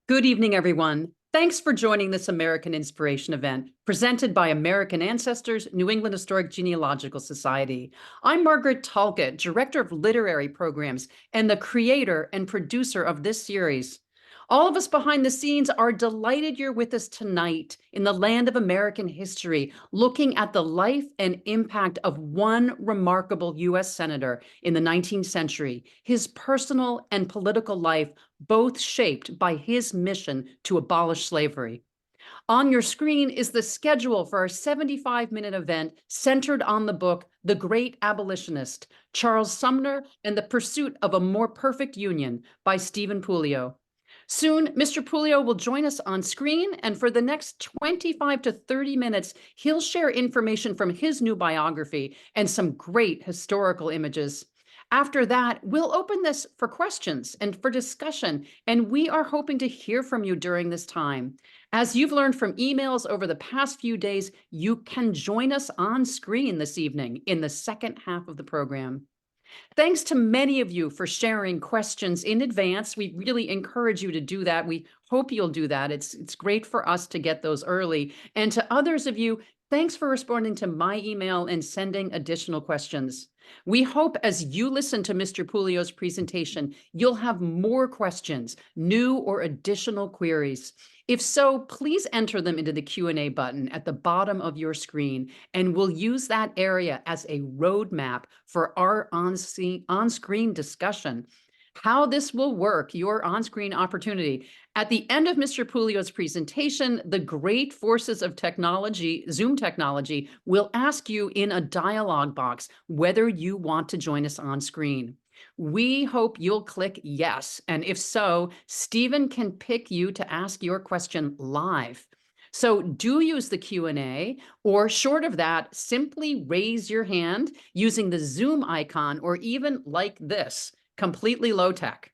Good evening, everyone. Thanks for joining this American Inspiration event presented by American Ancestors, New England Historic Genealogical Society. I'm Margaret Talcott, Director of Literary Programs and the creator and producer of this series. All of us behind the scenes are delighted you're with us tonight in the land of American history, looking at the life and impact of one remarkable U.S. Senator in the 19th century, his personal and political life both shaped by his mission to abolish slavery. On your screen is the schedule for our 75-minute event centered on the book, The Great Abolitionist, Charles Sumner and the Pursuit of a More Perfect Union by Stephen Puleo. Soon, Mr. Puleo will join us on screen, and for the next 25 to 30 minutes, he'll share information from his new biography and some great historical images. After that, we'll open this for questions and for discussion, and we are hoping to hear from you during this time. As you've learned from emails over the past few days, you can join us on screen this evening in the second half of the program. Thanks to many of you for sharing questions in advance. We really encourage you to do that. We hope you'll do that. It's great for us to get those early. And to others of you, thanks for responding to my email and sending additional questions. We hope as you listen to Mr. Puleo's presentation, you'll have more questions, new or additional queries. If so, please enter them into the Q&A button at the bottom of your screen, and we'll use that area as a roadmap for our on-screen discussion. How this will work, your on-screen opportunity. At the end of Mr. Puleo's presentation, the great forces of technology, Zoom technology, will ask you in a dialog box whether you want to join us on screen. We hope you'll click yes, and if so, Stephen can pick you to ask your question live. So do use the Q&A, or short of that, simply raise your hand using the Zoom icon, or even like this, completely low tech.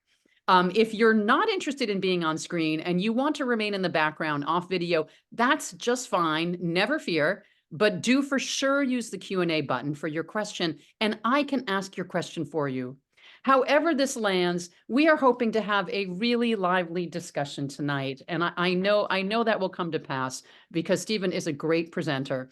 If you're not interested in being on screen and you want to remain in the background off video, that's just fine, never fear. But do for sure use the Q&A button for your question, and I can ask your question for you. However this lands, we are hoping to have a really lively discussion tonight. And I know that will come to pass because Stephen is a great presenter.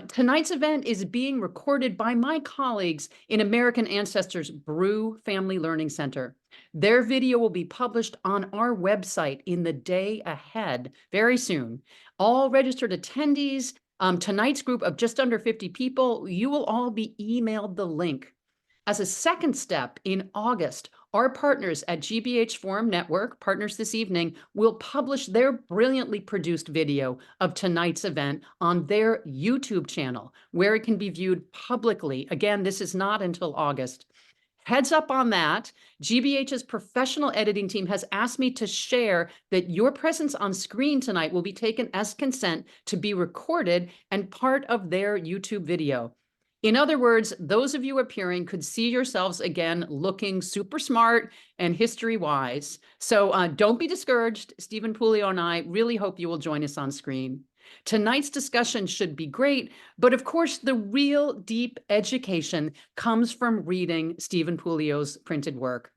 Tonight's event is being recorded by my colleagues in American Ancestors Brew Family Learning Center. Their video will be published on our website in the day ahead, very soon. All registered attendees, tonight's group of just under 50 people, you will all be emailed the link. As a second step, in August, our partners at GBH Forum Network, partners this evening, will publish their brilliantly produced video of tonight's event on their YouTube channel, where it can be viewed publicly. Again, this is not until August. Heads up on that, GBH's professional editing team has asked me to share that your presence on screen tonight will be taken as consent to be recorded and part of their YouTube video. In other words, those of you appearing could see yourselves again looking super smart and history-wise. So don't be discouraged. Stephen Puleo and I really hope you will join us on screen. Tonight's discussion should be great, but of course, the real deep education comes from reading Stephen Puleo's printed work.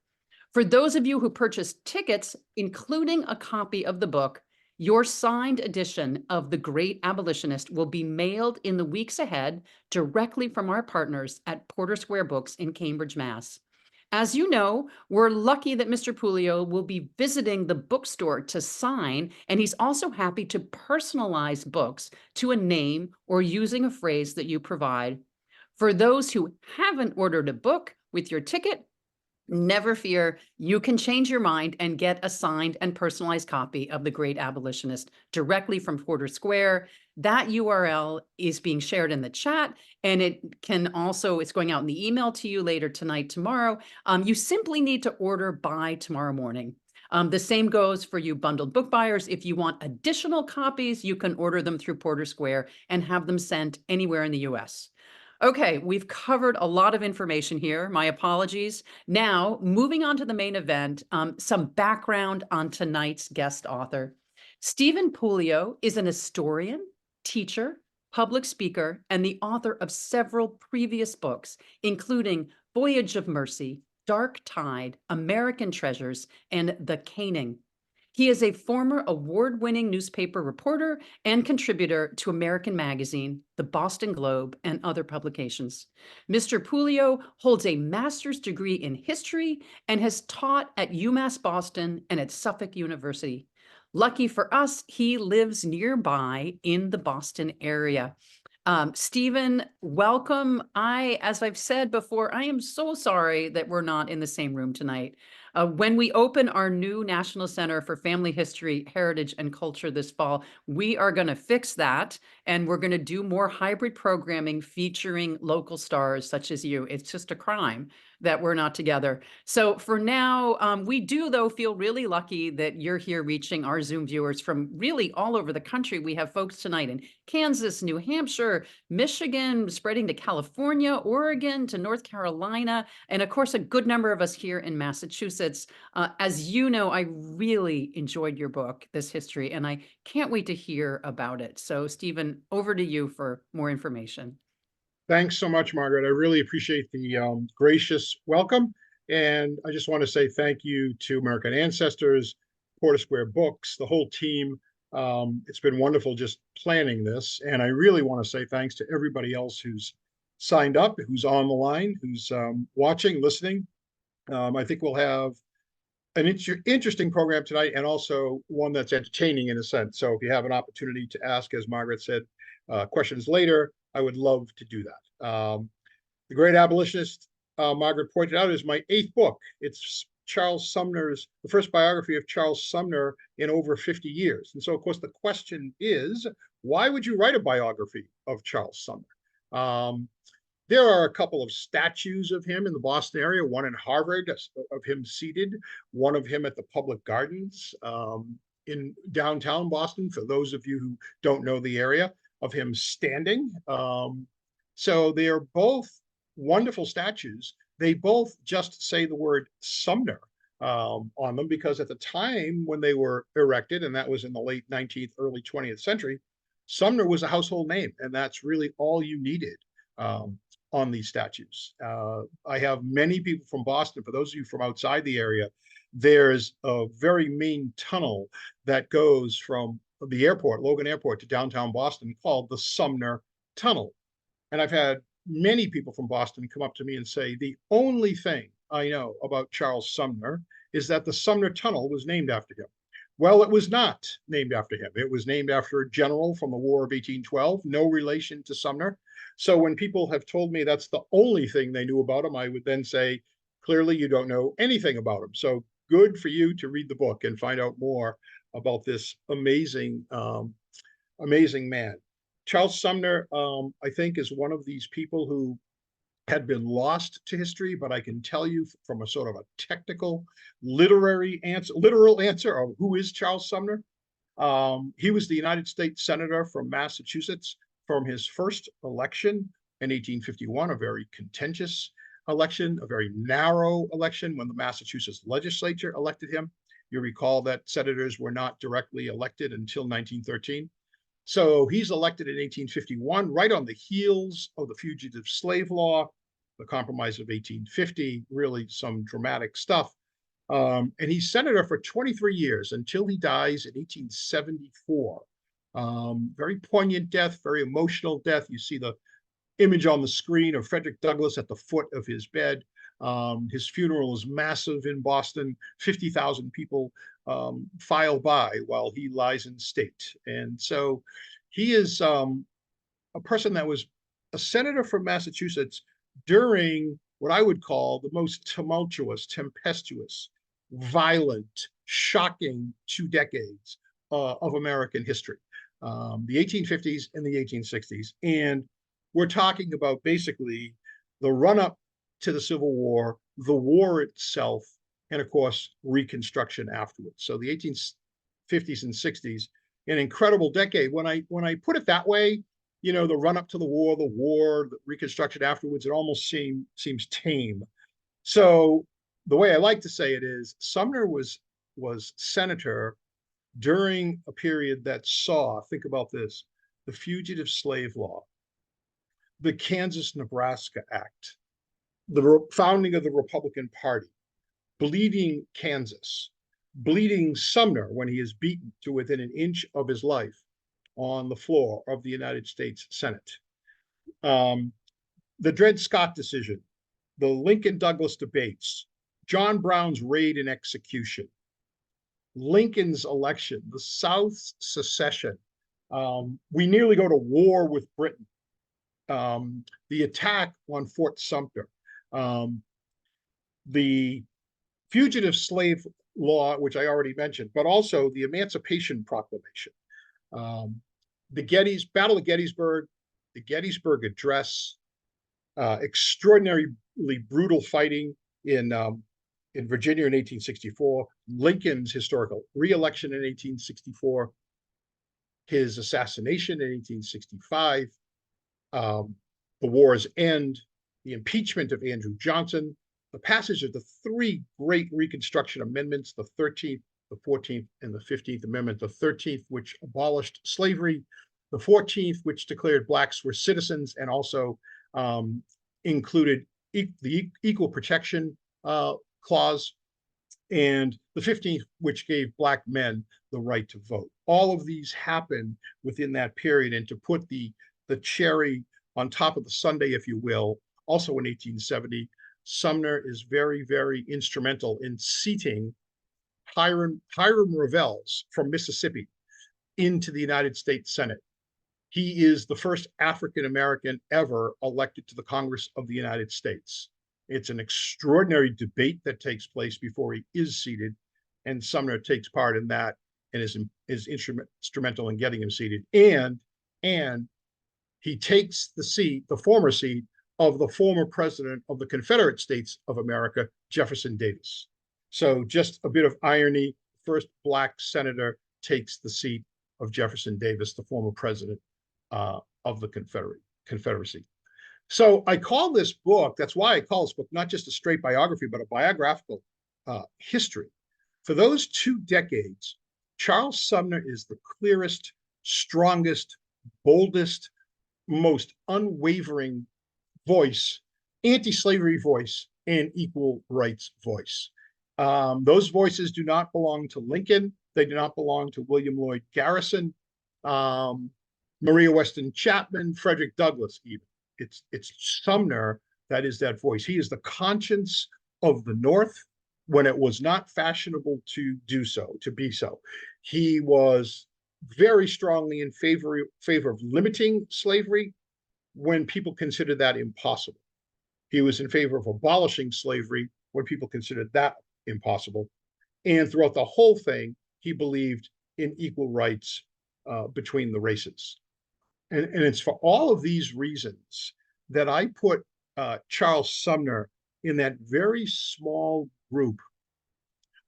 For those of you who purchased tickets, including a copy of the book, your signed edition of The Great Abolitionist will be mailed in the weeks ahead directly from our partners at Porter Square Books in Cambridge, Mass. As you know, we're lucky that Mr. Puleo will be visiting the bookstore to sign, and he's also happy to personalize books to a name or using a phrase that you provide. For those who haven't ordered a book with your ticket, never fear, you can change your mind and get a signed and personalized copy of The Great Abolitionist directly from Porter Square. That URL is being shared in the chat, and it's going out in the email to you later tonight, tomorrow. You simply need to order by tomorrow morning. The same goes for you bundled book buyers. If you want additional copies, you can order them through Porter Square and have them sent anywhere in the US. Okay, we've covered a lot of information here. My apologies. Now, moving on to the main event, some background on tonight's guest author. Stephen Puleo is an historian, teacher, public speaker, and the author of several previous books, including Voyage of Mercy, Dark Tide, American Treasures, and The Caning. He is a former award-winning newspaper reporter and contributor to American Magazine, the Boston Globe, and other publications. Mr. Puleo holds a master's degree in history and has taught at UMass Boston and at Suffolk University. Lucky for us, he lives nearby in the Boston area. Stephen, welcome. As I've said before, I am so sorry that we're not in the same room tonight. When we open our new National Center for Family History, Heritage, and Culture this fall, we are going to fix that, and we're going to do more hybrid programming featuring local stars such as you. It's just a crime that we're not together. So for now, we do, though, feel really lucky that you're here reaching our Zoom viewers from really all over the country. We have folks tonight in Kansas, New Hampshire, Michigan, spreading to California, Oregon, to North Carolina, and of course, a good number of us here in Massachusetts. As you know, I really enjoyed your book, This History, and I can't wait to hear about it. So, Stephen, over to you for more information. Thanks so much, Margaret. I really appreciate the gracious welcome. And I just want to say thank you to American Ancestors, Porter Square Books, the whole team. It's been wonderful just planning this. And I really want to say thanks to everybody else who's signed up, who's on the line, who's watching, listening. I think we'll have an interesting program tonight, and also one that's entertaining in a sense. So if you have an opportunity to ask, as Margaret said, questions later, I would love to do that. The Great Abolitionist, Margaret pointed out, is my 8th book. It's Charles Sumner's, the first biography of Charles Sumner in over 50 years. And so, of course, the question is, why would you write a biography of Charles Sumner? There are a couple of statues of him in the Boston area, one in Harvard of him seated, one of him at the Public Gardens in downtown Boston, for those of you who don't know the area, of him standing. So they are both wonderful statues. They both just say the word Sumner on them, because at the time when they were erected, and that was in the late 19th, early 20th century, Sumner was a household name, and that's really all you needed on these statues. I have many people from Boston. For those of you from outside the area, there's a very main tunnel that goes from the airport, Logan Airport, to downtown Boston, called the Sumner Tunnel. And I've had many people from Boston come up to me and say, the only thing I know about Charles Sumner is that the Sumner Tunnel was named after him. Well, it was not named after him. It was named after a general from the War of 1812, no relation to Sumner. So when people have told me that's the only thing they knew about him, I would then say, clearly you don't know anything about him. So good for you to read the book and find out more about this amazing, amazing man. Charles Sumner, I think, is one of these people who had been lost to history, but I can tell you from a sort of a technical, literal answer of who is Charles Sumner. He was the United States Senator from Massachusetts from his first election in 1851, a very contentious election, a very narrow election when the Massachusetts legislature elected him. You recall that senators were not directly elected until 1913. So he's elected in 1851, right on the heels of the Fugitive Slave Law, the Compromise of 1850, really some dramatic stuff. And he's senator for 23 years until he dies in 1874. Very poignant death, very emotional death. You see the image on the screen of Frederick Douglass at the foot of his bed. His funeral is massive in Boston. 50,000 people file by while he lies in state. And so he is a person that was a senator from Massachusetts during what I would call the most tumultuous, tempestuous, violent, shocking 2 decades of American history, the 1850s and the 1860s. And we're talking about basically the run-up to the Civil War, the war itself, and of course, Reconstruction afterwards. So the 1850s and 60s, an incredible decade. When I put it that way, you know, the run-up to the war, the Reconstruction afterwards, it almost seems tame. So the way I like to say it is, Sumner was senator during a period that saw, think about this, the Fugitive Slave Law, the Kansas-Nebraska Act, the founding of the Republican Party, bleeding Kansas, bleeding Sumner when he is beaten to within an inch of his life on the floor of the United States Senate. The Dred Scott decision, the Lincoln Douglas debates, John Brown's raid and execution, Lincoln's election, the South's secession. We nearly go to war with Britain. The attack on Fort Sumter, the fugitive slave law, which I already mentioned, but also the Emancipation Proclamation, the Battle of Gettysburg, the Gettysburg Address, extraordinarily brutal fighting in Virginia in 1864, Lincoln's historical reelection in 1864, his assassination in 1865, the war's end, the impeachment of Andrew Johnson, the passage of the three great Reconstruction amendments, the 13th, the 14th, and the 15th Amendment, the 13th, which abolished slavery, the 14th, which declared blacks were citizens and also included the equal protection clause, and the 15th, which gave black men the right to vote. All of these happened within that period, and to put the cherry on top of the sundae, if you will, also in 1870, Sumner is very, very instrumental in seating Hiram Revels from Mississippi into the United States Senate. He is the first African-American ever elected to the Congress of the United States. It's an extraordinary debate that takes place before he is seated, and Sumner takes part in that and is instrumental in getting him seated. And he takes the seat, the former seat, of the former president of the Confederate States of America, Jefferson Davis. So just a bit of irony, first black senator takes the seat of Jefferson Davis, the former president of the Confederacy. So I call this book, that's why I call this book not just a straight biography, but a biographical history. For those 2 decades, Charles Sumner is the clearest, strongest, boldest, most unwavering voice, anti-slavery voice, and equal rights voice. Those voices do not belong to Lincoln. They do not belong to William Lloyd Garrison, Maria Weston Chapman, Frederick Douglass, even. It's Sumner that is that voice. He is the conscience of the North when it was not fashionable to do so, to be so. He was very strongly in favor of limiting slavery when people considered that impossible. He was in favor of abolishing slavery when people considered that impossible. And throughout the whole thing, he believed in equal rights between the races. And it's for all of these reasons that I put Charles Sumner in that very small group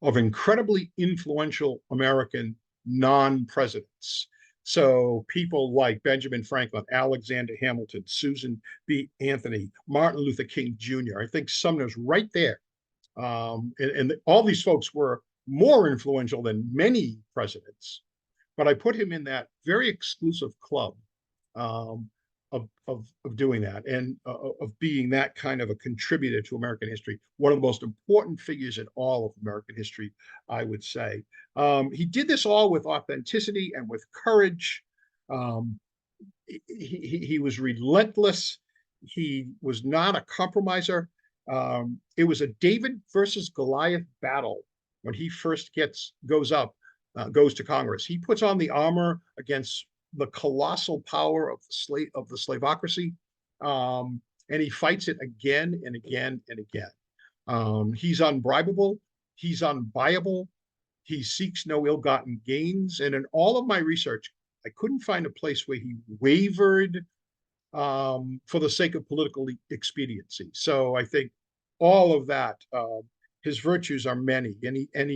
of incredibly influential American non-presidents. So people like Benjamin Franklin, Alexander Hamilton, Susan B. Anthony, Martin Luther King Jr. I think Sumner's right there. And all these folks were more influential than many presidents, but I put him in that very exclusive club of doing that and of being that kind of a contributor to American history. One of the most important figures in all of American history, I would say. He did this all with authenticity and with courage. He was relentless. He was not a compromiser. It was a David versus Goliath battle when he first goes to Congress. He puts on the armor against the colossal power of the slavocracy, and he fights it again and again and again. He's unbribable. He's unbuyable. He seeks no ill-gotten gains. And in all of my research, I couldn't find a place where he wavered for the sake of political expediency. So I think all of that, his virtues are many, and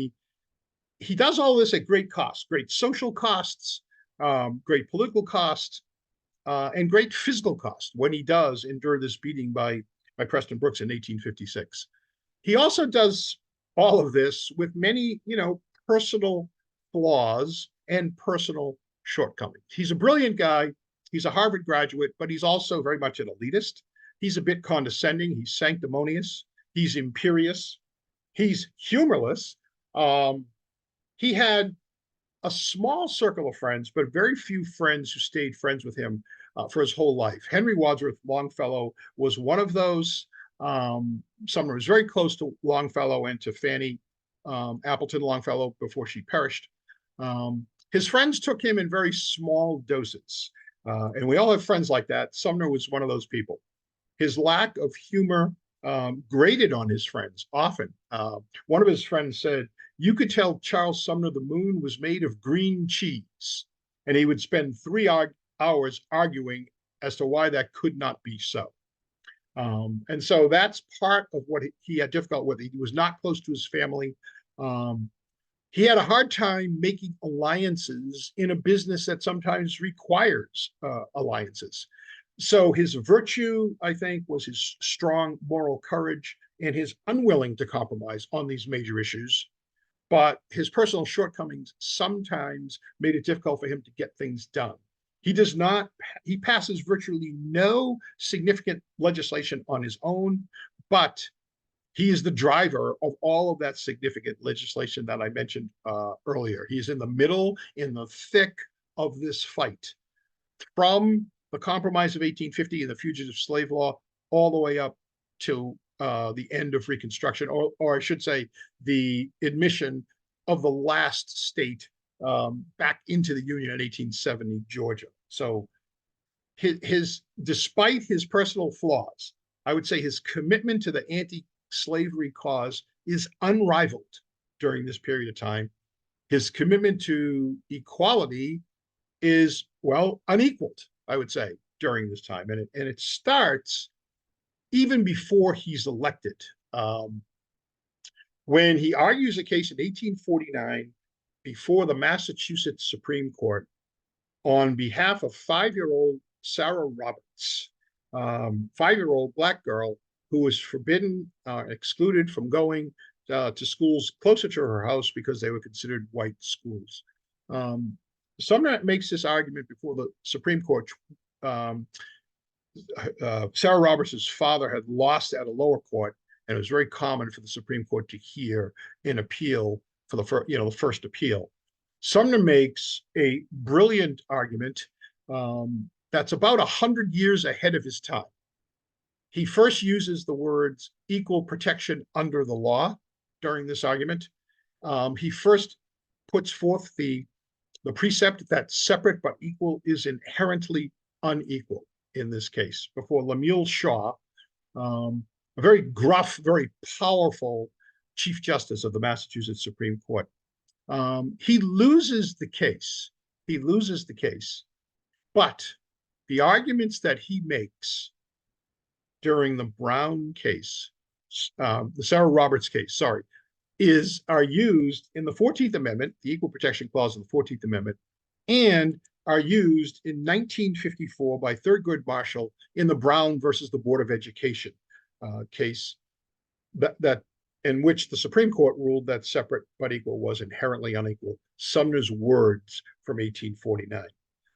he does all this at great cost, great social costs, great political costs, and great physical cost when he does endure this beating by Preston Brooks in 1856. He also does all of this with many, personal flaws and personal shortcomings. He's a brilliant guy. He's a Harvard graduate, but he's also very much an elitist. He's a bit condescending. He's sanctimonious. He's imperious. He's humorless. he had a small circle of friends, but very few friends who stayed friends with him for his whole life. Henry Wadsworth Longfellow was one of those. Sumner was very close to Longfellow and to Fanny Appleton Longfellow before she perished. His friends took him in very small doses, and we all have friends like that. Sumner was one of those people. His lack of humor grated on his friends often. One of his friends said, "You could tell Charles Sumner the moon was made of green cheese," and he would spend 3 hours arguing as to why that could not be so. And so that's part of what he had difficult with. He was not close to his family. He had a hard time making alliances in a business that sometimes requires alliances. So his virtue, I think, was his strong moral courage and his unwilling to compromise on these major issues. But his personal shortcomings sometimes made it difficult for him to get things done. He passes virtually no significant legislation on his own, but he is the driver of all of that significant legislation that I mentioned earlier. He's in the middle, in the thick of this fight, from the Compromise of 1850 and the Fugitive Slave Law all the way up to the end of Reconstruction, or I should say, the admission of the last state back into the Union in 1870, Georgia. So despite his personal flaws, I would say his commitment to the anti-slavery cause is unrivaled during this period of time. His commitment to equality is, well, unequaled, I would say, during this time. And it starts even before he's elected. When he argues a case in 1849 before the Massachusetts Supreme Court on behalf of 5-year-old Sarah Roberts, 5-year-old Black girl who was forbidden, excluded from going to schools closer to her house because they were considered white schools. Sumner makes this argument before the Supreme Court. Sarah Roberts' father had lost at a lower court, and it was very common for the Supreme Court to hear an appeal for the first appeal. Sumner makes a brilliant argument that's about 100 years ahead of his time. He first uses the words equal protection under the law during this argument. He first puts forth the precept that separate but equal is inherently unequal in this case before Lemuel Shaw, a very gruff, very powerful Chief Justice of the Massachusetts Supreme Court. He loses the case. But the arguments that he makes during the Brown case, the Sarah Roberts case, are used in the 14th Amendment, the Equal Protection Clause of the 14th Amendment, and are used in 1954 by Thurgood Marshall in the Brown versus the Board of Education case, that in which the Supreme Court ruled that separate but equal was inherently unequal. Sumner's words from 1849.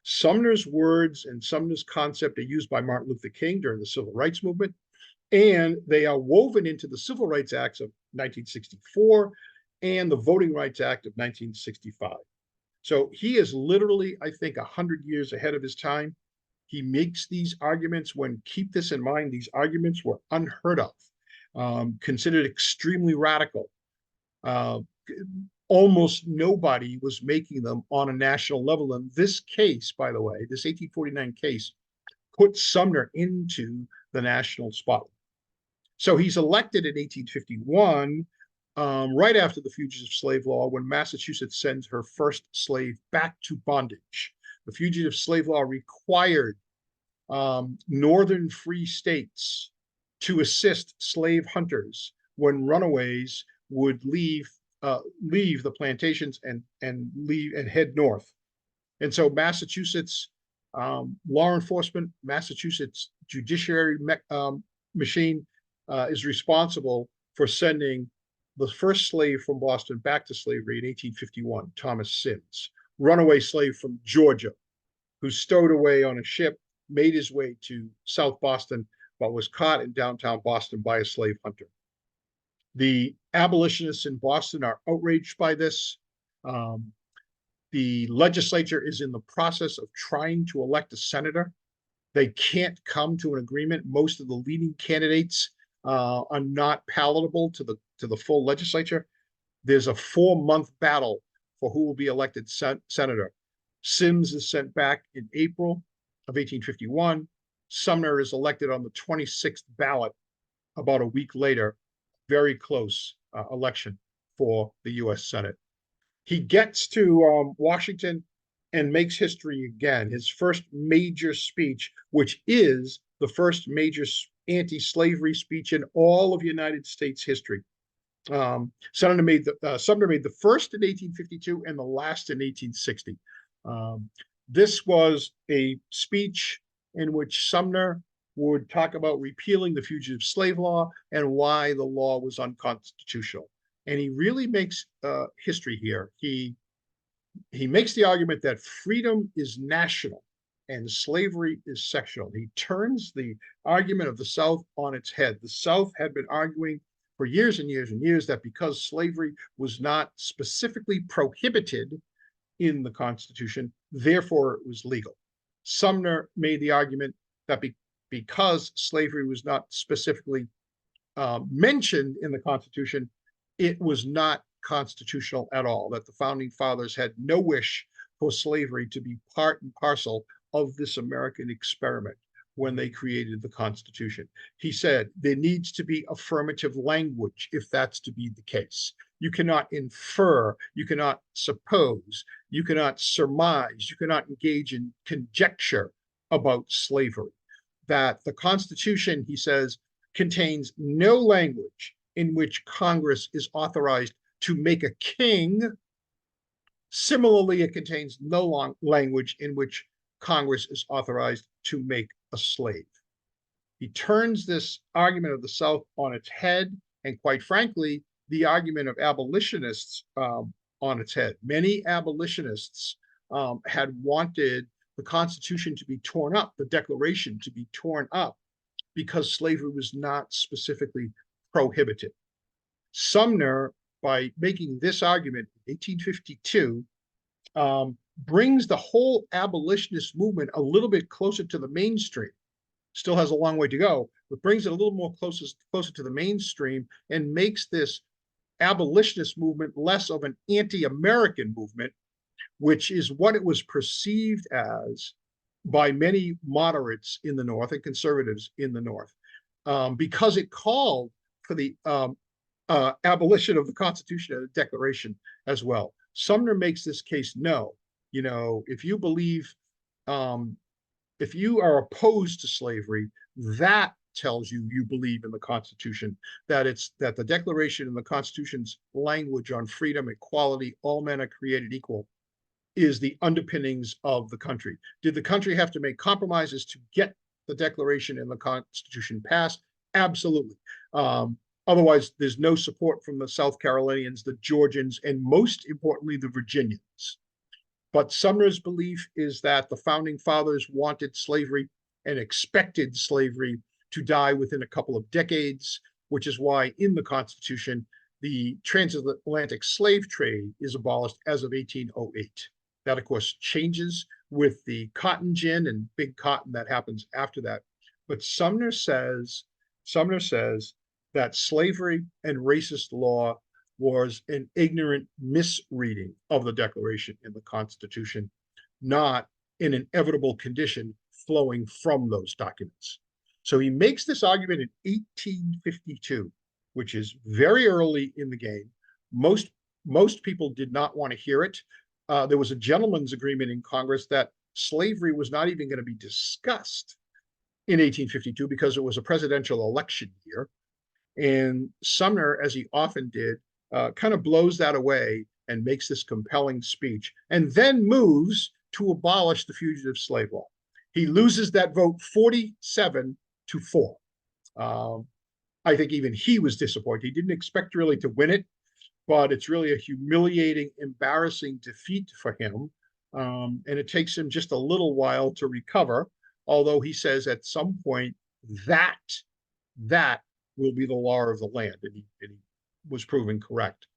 Sumner's words and Sumner's concept are used by Martin Luther King during the Civil Rights Movement, and they are woven into the Civil Rights Acts of 1964 and the Voting Rights Act of 1965. So he is literally, I think, 100 years ahead of his time. He makes these arguments when, keep this in mind, these arguments were unheard of, considered extremely radical. Almost nobody was making them on a national level. And this case, by the way, this 1849 case, put Sumner into the national spotlight. So he's elected in 1851, right after the Fugitive Slave Law, when Massachusetts sends her first slave back to bondage. The Fugitive Slave Law required northern free states to assist slave hunters when runaways would leave the plantations and head north. And so Massachusetts law enforcement, Massachusetts judiciary machine is responsible for sending the first slave from Boston back to slavery in 1851, Thomas Sims, runaway slave from Georgia, who stowed away on a ship, made his way to South Boston, but was caught in downtown Boston by a slave hunter. The abolitionists in Boston are outraged by this. The legislature is in the process of trying to elect a senator. They can't come to an agreement. Most of the leading candidates are not palatable to the full legislature. There's a 4-month battle for who will be elected senator. Sims is sent back in April of 1851. Sumner is elected on the 26th ballot about a week later. Very close election for the U.S. Senate. He gets to Washington and makes history again. His first major speech, which is the first major anti-slavery speech in all of United States history. Sumner made the first in 1852 and the last in 1860. This was a speech in which Sumner would talk about repealing the fugitive slave law and why the law was unconstitutional. And he really makes history here. He makes the argument that freedom is national and slavery is sectional. He turns the argument of the South on its head. The South had been arguing for years and years and years that because slavery was not specifically prohibited in the Constitution, therefore it was legal. Sumner made the argument that because slavery was not specifically mentioned in the Constitution, it was not constitutional at all, that the founding fathers had no wish for slavery to be part and parcel of this American experiment when they created the Constitution. He said there needs to be affirmative language if that's to be the case. You cannot infer, you cannot suppose, you cannot surmise, you cannot engage in conjecture about slavery. That the Constitution, he says, contains no language in which Congress is authorized to make a king. Similarly, it contains no language in which Congress is authorized to make a slave. He turns this argument of the South on its head, and quite frankly, the argument of abolitionists on its head. Many abolitionists had wanted the Constitution to be torn up, the Declaration to be torn up, because slavery was not specifically prohibited. Sumner, by making this argument in 1852, brings the whole abolitionist movement a little bit closer to the mainstream. Still has a long way to go, but brings it a little more closer to the mainstream and makes this abolitionist movement less of an anti-American movement, which is what it was perceived as by many moderates in the North and conservatives in the North, because it called for the abolition of the Constitution and the Declaration as well. Sumner makes this case no. You know, if you believe, if you are opposed to slavery, that tells you you believe in the Constitution, that the Declaration and the Constitution's language on freedom, equality, all men are created equal, is the underpinnings of the country. Did the country have to make compromises to get the Declaration and the Constitution passed? Absolutely. Otherwise, there's no support from the South Carolinians, the Georgians, and most importantly, the Virginians. But Sumner's belief is that the founding fathers wanted slavery and expected slavery to die within a couple of decades, which is why in the Constitution, the transatlantic slave trade is abolished as of 1808. That, of course, changes with the cotton gin and big cotton that happens after that. But Sumner says that slavery and racist law was an ignorant misreading of the Declaration and the Constitution, not an inevitable condition flowing from those documents. So he makes this argument in 1852, which is very early in the game. Most people did not want to hear it. There was a gentleman's agreement in Congress that slavery was not even going to be discussed in 1852 because it was a presidential election year. And Sumner, as he often did, kind of blows that away and makes this compelling speech, and then moves to abolish the fugitive slave law. He loses that vote 47-4. I think even he was disappointed. He didn't expect really to win it, but it's really a humiliating, embarrassing defeat for him. And it takes him just a little while to recover, although he says at some point that will be the law of the land, and he was proven correct.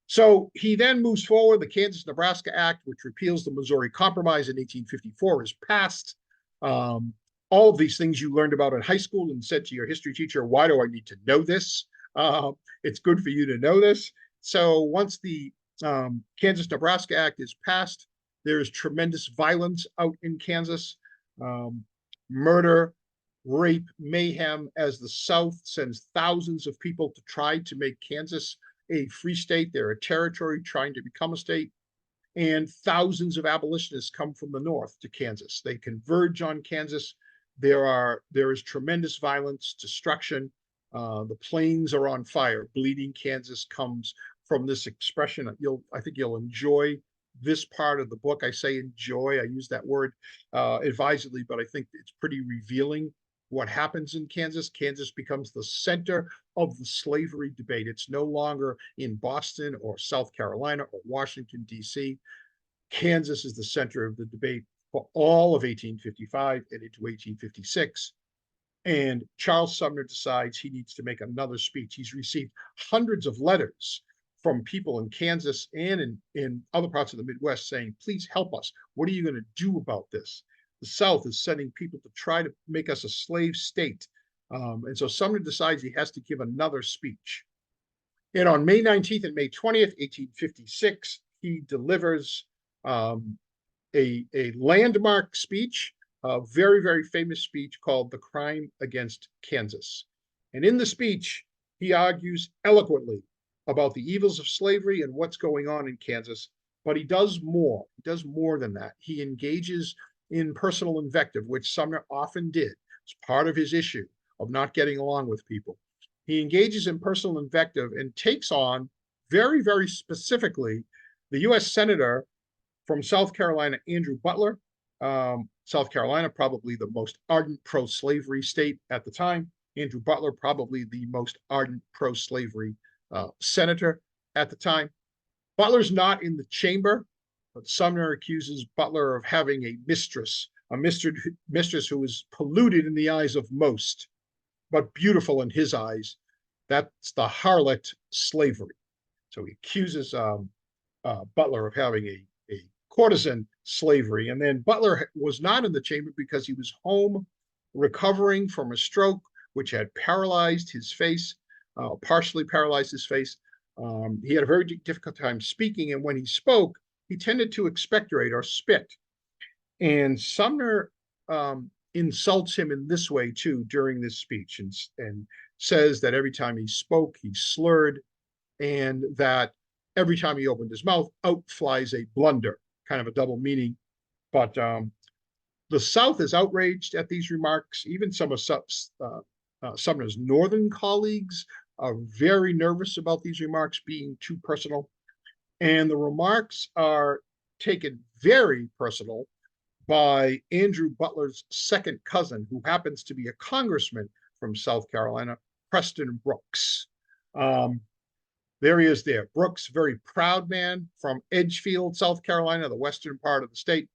So he then moves forward. The Kansas-Nebraska Act, which repeals the Missouri Compromise in 1854, is passed. All of these things you learned about in high school and said to your history teacher, why do I need to know this? It's good for you to know this. So once the Kansas-Nebraska Act is passed, there is tremendous violence out in Kansas. Murder, rape, mayhem, as the South sends thousands of people to try to make Kansas a free state. They're a territory trying to become a state. And thousands of abolitionists come from the North to Kansas. They converge on Kansas. There is tremendous violence, destruction. The plains are on fire. Bleeding Kansas comes from this expression. I think you'll enjoy this part of the book. I say enjoy. I use that word advisedly, but I think it's pretty revealing what happens in Kansas. Kansas becomes the center of the slavery debate. It's no longer in Boston or South Carolina or Washington, D.C. Kansas is the center of the debate for all of 1855 and into 1856. And Charles Sumner decides he needs to make another speech. He's received hundreds of letters from people in Kansas and in other parts of the Midwest saying, please help us. What are you going to do about this? The South is sending people to try to make us a slave state. And so Sumner decides he has to give another speech. And on May 19th and May 20th, 1856, he delivers a landmark speech, a very, very famous speech called The Crime Against Kansas. And in the speech, he argues eloquently about the evils of slavery and what's going on in Kansas, but he does more. He does more than that. He engages in personal invective, which Sumner often did. It's part of his issue of not getting along with people. He engages in personal invective and takes on very, very specifically the U.S. Senator from South Carolina, Andrew Butler. South Carolina, probably the most ardent pro-slavery state at the time. Andrew Butler, probably the most ardent pro-slavery senator at the time. Butler's not in the chamber, but Sumner accuses Butler of having a mistress who is polluted in the eyes of most, but beautiful in his eyes. That's the harlot slavery. So he accuses Butler of having a courtesan slavery. And then Butler was not in the chamber because he was home recovering from a stroke, which had paralyzed his face, partially paralyzed his face. He had a very difficult time speaking. And when he spoke, he tended to expectorate or spit. And Sumner insults him in this way, too, during this speech, and says that every time he spoke, he slurred, and that every time he opened his mouth, out flies a blunder, kind of a double meaning. But the South is outraged at these remarks. Even some of Sumner's northern colleagues are very nervous about these remarks being too personal. And the remarks are taken very personal by Andrew Butler's second cousin, who happens to be a congressman from South Carolina, Preston Brooks. There he is there. Brooks, very proud man from Edgefield, South Carolina, the western part of the state,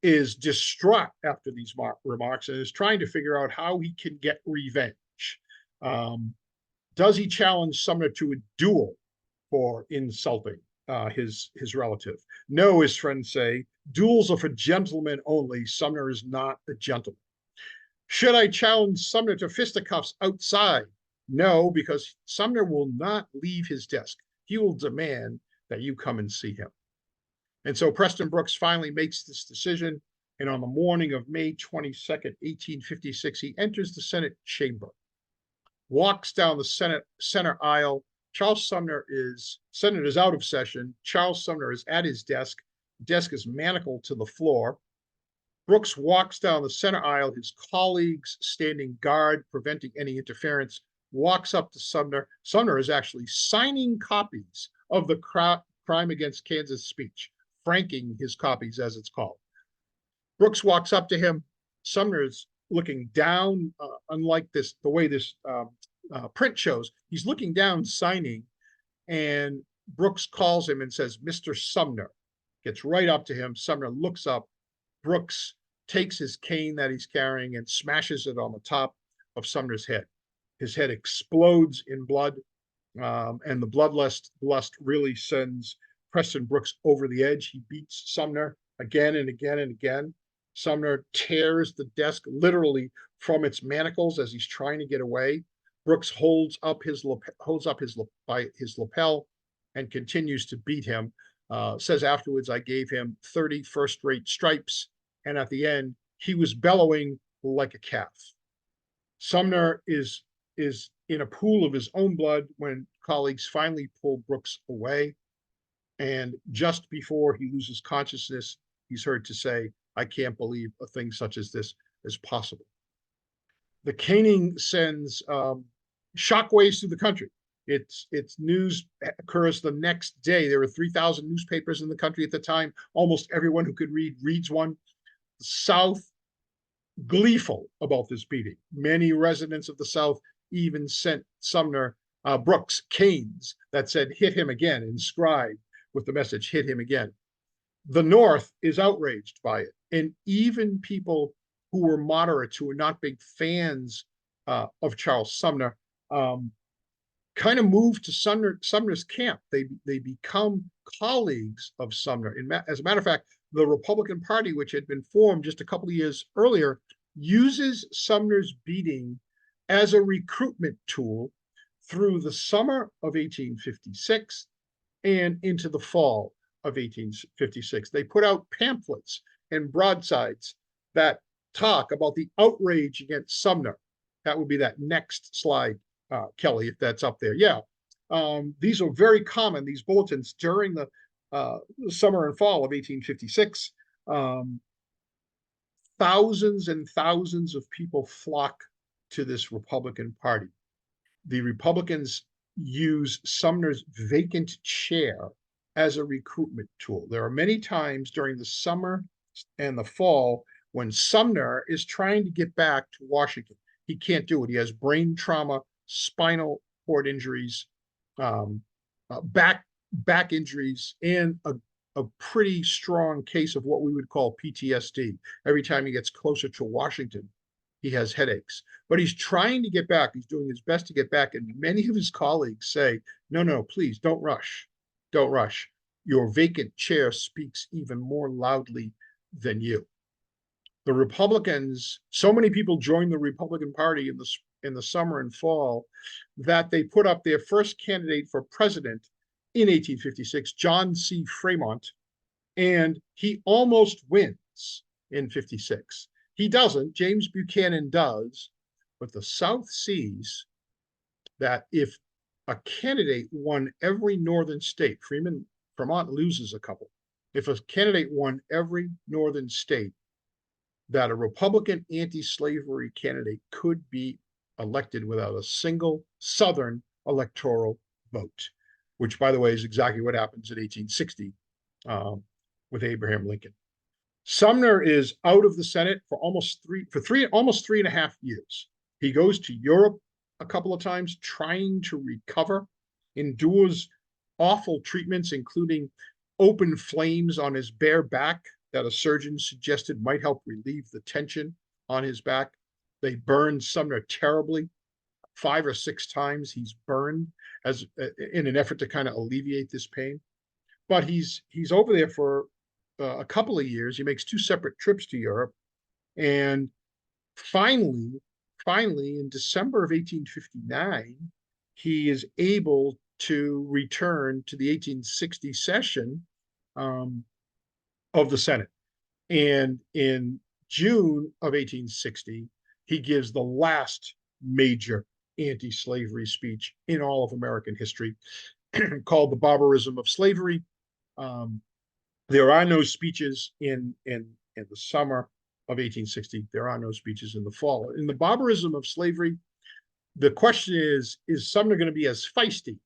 is distraught after these remarks and is trying to figure out how he can get revenge. Does he challenge Sumner to a duel for insulting his relative? No, his friends say. Duels are for gentlemen only. Sumner is not a gentleman. Should I challenge Sumner to fisticuffs outside? No, because Sumner will not leave his desk. He will demand that you come and see him. And so Preston Brooks finally makes this decision. And on the morning of May 22nd, 1856, he enters the Senate chamber, walks down the center aisle. Senate is out of session. Charles Sumner is at his desk. The desk is manacled to the floor. Brooks walks down the center aisle, his colleagues standing guard, preventing any interference, walks up to Sumner. Sumner is actually signing copies of the Crime Against Kansas speech, franking his copies, as it's called. Brooks walks up to him. Sumner is looking down, unlike the way this print shows. He's looking down, signing, and Brooks calls him and says, Mr. Sumner. Gets right up to him. Sumner looks up. Brooks takes his cane that he's carrying and smashes it on the top of Sumner's head. His head explodes in blood. And the bloodlust really sends Preston Brooks over the edge. He beats Sumner again and again and again. Sumner tears the desk literally from its manacles as he's trying to get away. Brooks holds up his lapel and continues to beat him. Says afterwards, I gave him 30 first-rate stripes, and at the end, he was bellowing like a calf. Sumner is in a pool of his own blood when colleagues finally pull Brooks away. And just before he loses consciousness, he's heard to say, I can't believe a thing such as this is possible. The caning sends shockwaves through the country. Its news occurs the next day. There were 3,000 newspapers in the country at the time. Almost everyone who could read reads one. The South, gleeful about this beating. Many residents of the South even sent Sumner Brooks canes that said, hit him again, inscribed with the message, hit him again. The North is outraged by it. And even people who were moderates, who were not big fans of Charles Sumner, kind of moved to Sumner's camp. They become colleagues of Sumner. As a matter of fact, the Republican Party, which had been formed just a couple of years earlier, uses Sumner's beating as a recruitment tool through the summer of 1856 and into the fall of 1856. They put out pamphlets and broadsides that talk about the outrage against Sumner. That would be that next slide, Kelly, if that's up there. Yeah. These are very common, these bulletins, during the summer and fall of 1856. Thousands and thousands of people flock to this Republican Party. The Republicans use Sumner's vacant chair as a recruitment tool. There are many times during the summer and the fall when Sumner is trying to get back to Washington. He can't do it. He has brain trauma, spinal cord injuries, back injuries, and a pretty strong case of what we would call PTSD. Every time he gets closer to Washington, he has headaches. But he's trying to get back. He's doing his best to get back. And many of his colleagues say, no, please don't rush. Don't rush. Your vacant chair speaks even more loudly than you. The Republicans, so many people joined the Republican Party in the summer and fall that they put up their first candidate for president in 1856, John C. Fremont, and he almost wins in 56. He doesn't, James Buchanan does, but the South sees that if a candidate won every northern state, Vermont loses a couple. If a candidate won every northern state, that a Republican anti-slavery candidate could be elected without a single Southern electoral vote, which, by the way, is exactly what happens in 1860 with Abraham Lincoln. Sumner is out of the Senate for almost 3.5 years. He goes to Europe a couple of times trying to recover, endures awful treatments, including open flames on his bare back that a surgeon suggested might help relieve the tension on his back. They burned Sumner terribly. 5 or 6 times he's burned as in an effort to kind of alleviate this pain. But he's over there for a couple of years. He makes 2 separate trips to Europe. And finally, in December of 1859, he is able to return to the 1860 session of the Senate. And in June of 1860, he gives the last major anti-slavery speech in all of American history, called The Barbarism of Slavery. There are no speeches in the summer of 1860. There are no speeches in the fall. In The Barbarism of Slavery, the question is Sumner going to be as feisty?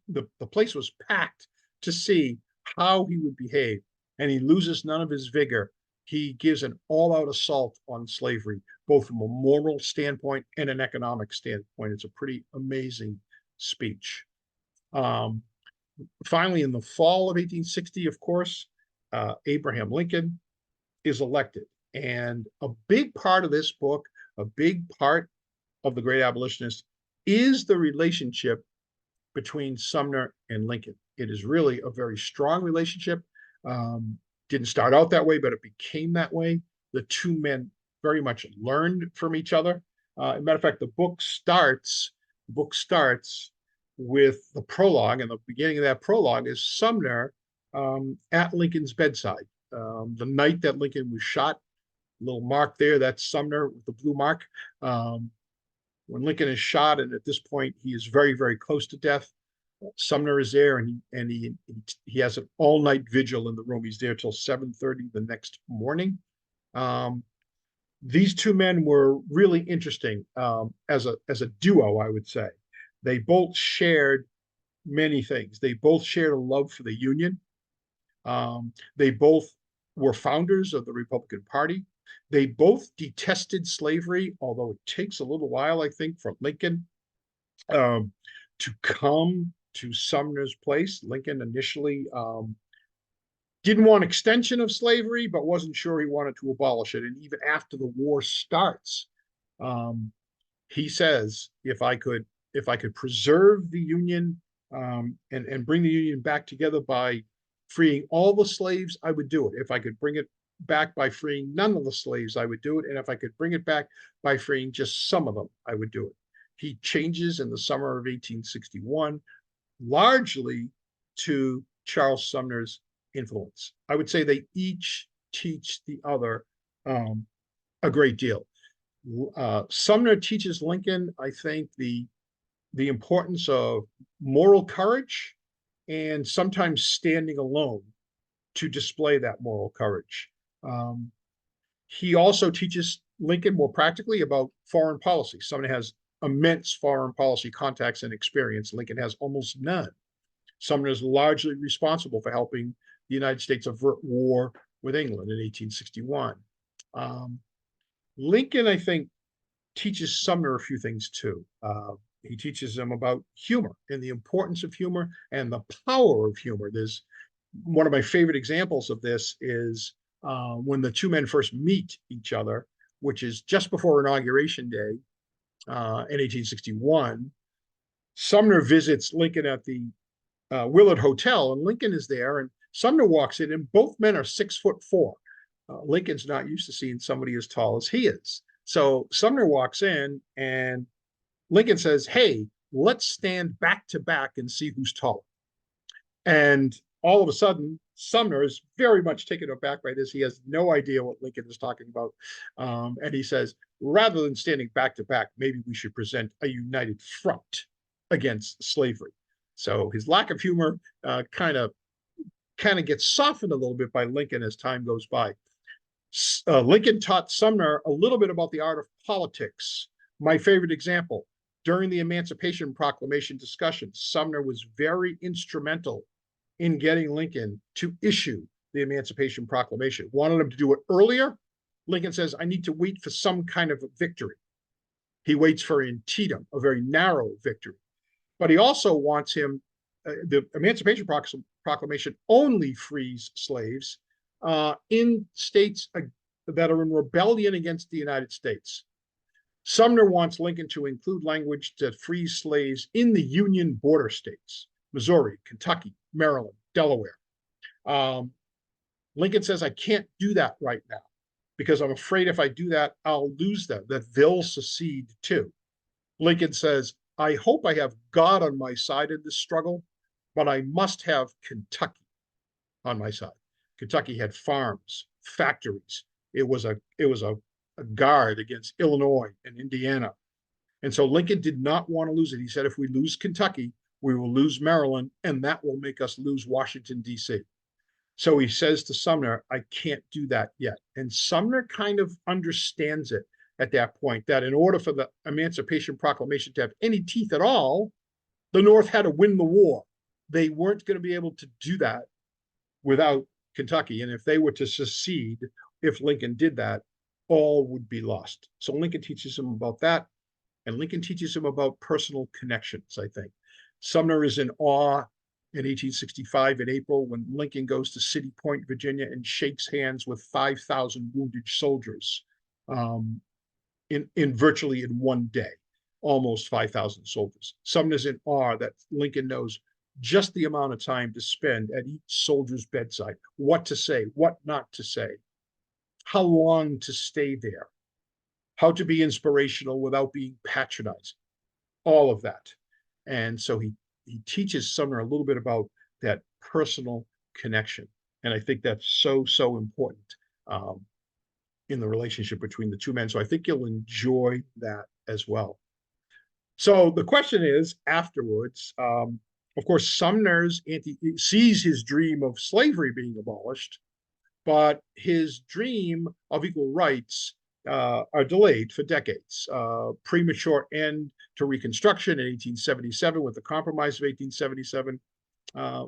The place was packed to see how he would behave, and he loses none of his vigor. He gives an all-out assault on slavery, both from a moral standpoint and an economic standpoint. It's a pretty amazing speech. Finally, in the fall of 1860, of course, Abraham Lincoln is elected. And a big part of this book, a big part of The Great Abolitionist, is the relationship between Sumner and Lincoln. It is really a very strong relationship. Didn't start out that way, but it became that way. The two men very much learned from each other. As a matter of fact, the book starts with the prologue, and the beginning of that prologue is Sumner at Lincoln's bedside. The night that Lincoln was shot, little mark there, that's Sumner with the blue mark. When Lincoln is shot, and at this point he is very, very close to death, Sumner is there, and he has an all-night vigil in the room. He's there till 7:30 the next morning. These two men were really interesting as a duo, I would say. They both shared many things. They both shared a love for the Union. They both were founders of the Republican Party. They both detested slavery, although it takes a little while, I think, for Lincoln to come to Sumner's place. Lincoln initially didn't want extension of slavery, but wasn't sure he wanted to abolish it. And even after the war starts, he says, if I could preserve the Union and bring the Union back together by freeing all the slaves, I would do it. If I could bring it back by freeing none of the slaves, I would do it. And if I could bring it back by freeing just some of them, I would do it. He changes in the summer of 1861, largely to Charles Sumner's influence. I would say they each teach the other a great deal. Sumner teaches Lincoln, I think, the importance of moral courage and sometimes standing alone to display that moral courage. He also teaches Lincoln more practically about foreign policy. Sumner has immense foreign policy contacts and experience. Lincoln has almost none. Sumner is largely responsible for helping the United States avert war with England in 1861. Lincoln, I think, teaches Sumner a few things too. He teaches him about humor and the importance of humor and the power of humor. There's one of my favorite examples of this is when the two men first meet each other, which is just before Inauguration Day in 1861. Sumner visits Lincoln at the Willard Hotel, and Lincoln is there, and Sumner walks in, and both men are 6'4". Lincoln's not used to seeing somebody as tall as he is. So Sumner walks in, and Lincoln says, "Hey, let's stand back to back and see who's taller." And all of a sudden, Sumner is very much taken aback by this. He has no idea what Lincoln is talking about. And he says, rather than standing back to back, maybe we should present a united front against slavery. So his lack of humor kind of gets softened a little bit by Lincoln as time goes by. Lincoln taught Sumner a little bit about the art of politics. My favorite example, during the Emancipation Proclamation discussion, Sumner was very instrumental in getting Lincoln to issue the Emancipation Proclamation. Wanted him to do it earlier. Lincoln says, I need to wait for some kind of a victory. He waits for Antietam, a very narrow victory. But he also wants him, the Emancipation Proclamation only frees slaves in states that are in rebellion against the United States. Sumner wants Lincoln to include language that frees slaves in the Union border states, Missouri, Kentucky, Maryland, Delaware. Lincoln says, I can't do that right now because I'm afraid if I do that, I'll lose them, that they'll secede too. Lincoln says, I hope I have God on my side in this struggle, but I must have Kentucky on my side. Kentucky had farms, factories. It was a guard against Illinois and Indiana. And so Lincoln did not want to lose it. He said, if we lose Kentucky, we will lose Maryland, and that will make us lose Washington, D.C. So he says to Sumner, I can't do that yet. And Sumner kind of understands it at that point, that in order for the Emancipation Proclamation to have any teeth at all, the North had to win the war. They weren't going to be able to do that without Kentucky. And if they were to secede, if Lincoln did that, all would be lost. So Lincoln teaches him about that. And Lincoln teaches him about personal connections, I think. Sumner is in awe in 1865 in April when Lincoln goes to City Point, Virginia, and shakes hands with 5,000 wounded soldiers in virtually in one day. almost 5,000 soldiers. Sumner's in awe that Lincoln knows just the amount of time to spend at each soldier's bedside, what to say, what not to say, how long to stay there, how to be inspirational without being patronizing, all of that. And so he teaches Sumner a little bit about that personal connection. And I think that's so important in the relationship between the two men. So I think you'll enjoy that as well. So the question is afterwards, of course, Sumner's sees his dream of slavery being abolished, but his dream of equal rights are delayed for decades. Premature end to Reconstruction in 1877 with the Compromise of 1877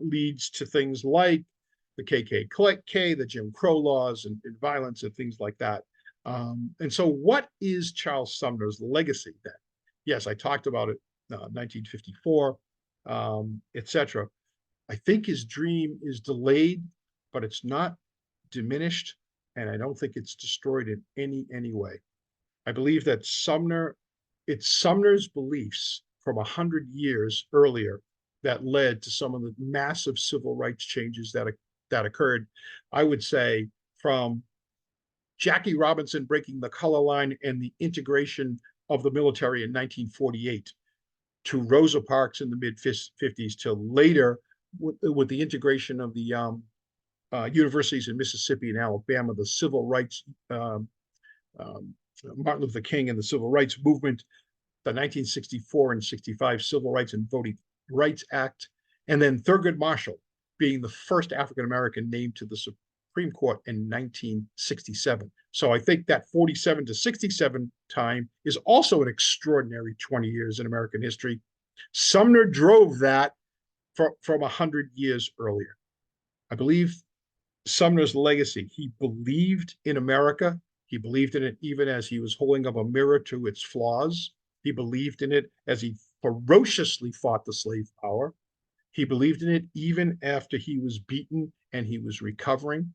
leads to things like the KKK, the Jim Crow laws and violence and things like that. And so what is Charles Sumner's legacy then? Yes, I talked about it, 1954, etc. I think his dream is delayed, but it's not diminished, and I don't think it's destroyed in any way. I believe that it's Sumner's beliefs from 100 years earlier that led to some of the massive civil rights changes that occurred, I would say, from Jackie Robinson breaking the color line and the integration of the military in 1948 to Rosa Parks in the mid-50s to later with the integration of the universities in Mississippi and Alabama, the civil rights, Martin Luther King and the civil rights movement, the 1964 and 65 Civil Rights and Voting Rights Act, and then Thurgood Marshall being the first African-American named to the Supreme Court in 1967. So I think that 47 to 67 time is also an extraordinary 20 years in American history. Sumner drove that from 100 years earlier. I believe Sumner's legacy, he believed in America. He believed in it even as he was holding up a mirror to its flaws. He believed in it as he ferociously fought the slave power. He believed in it even after he was beaten and he was recovering.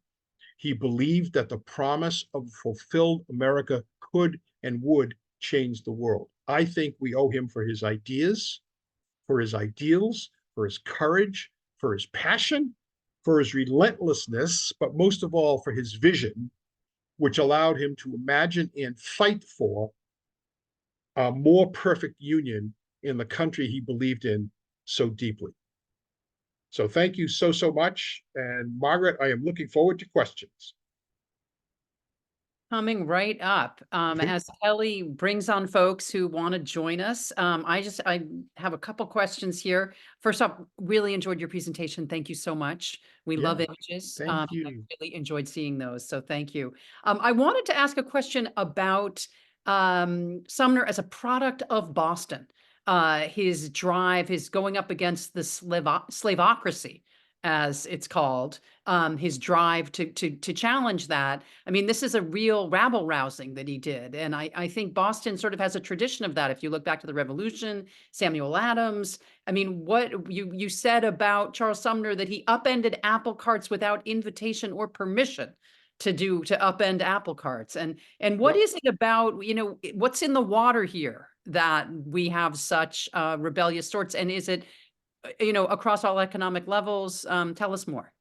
He believed that the promise of fulfilled America could and would change the world. I think we owe him for his ideas, for his ideals, for his courage, for his passion, for his relentlessness, but most of all for his vision, which allowed him to imagine and fight for a more perfect union in the country he believed in so deeply. So thank you so much. And Margaret, I am looking forward to questions. Coming right up. As Kelly brings on folks who want to join us, I have a couple questions here. First off, really enjoyed your presentation. Thank you so much. We love images. Thank I you. really enjoyed seeing those. So thank you. I wanted to ask a question about Sumner as a product of Boston. His drive, his going up against the slavocracy, as it's called, his drive to challenge that. I mean, this is a real rabble rousing that he did. And I think Boston sort of has a tradition of that. If you look back to the Revolution, Samuel Adams, I mean, what you said about Charles Sumner, that he upended apple carts without invitation or permission to upend apple carts. And what is it about, what's in the water here that we have such rebellious sorts? And is it, across all economic levels? Tell us more.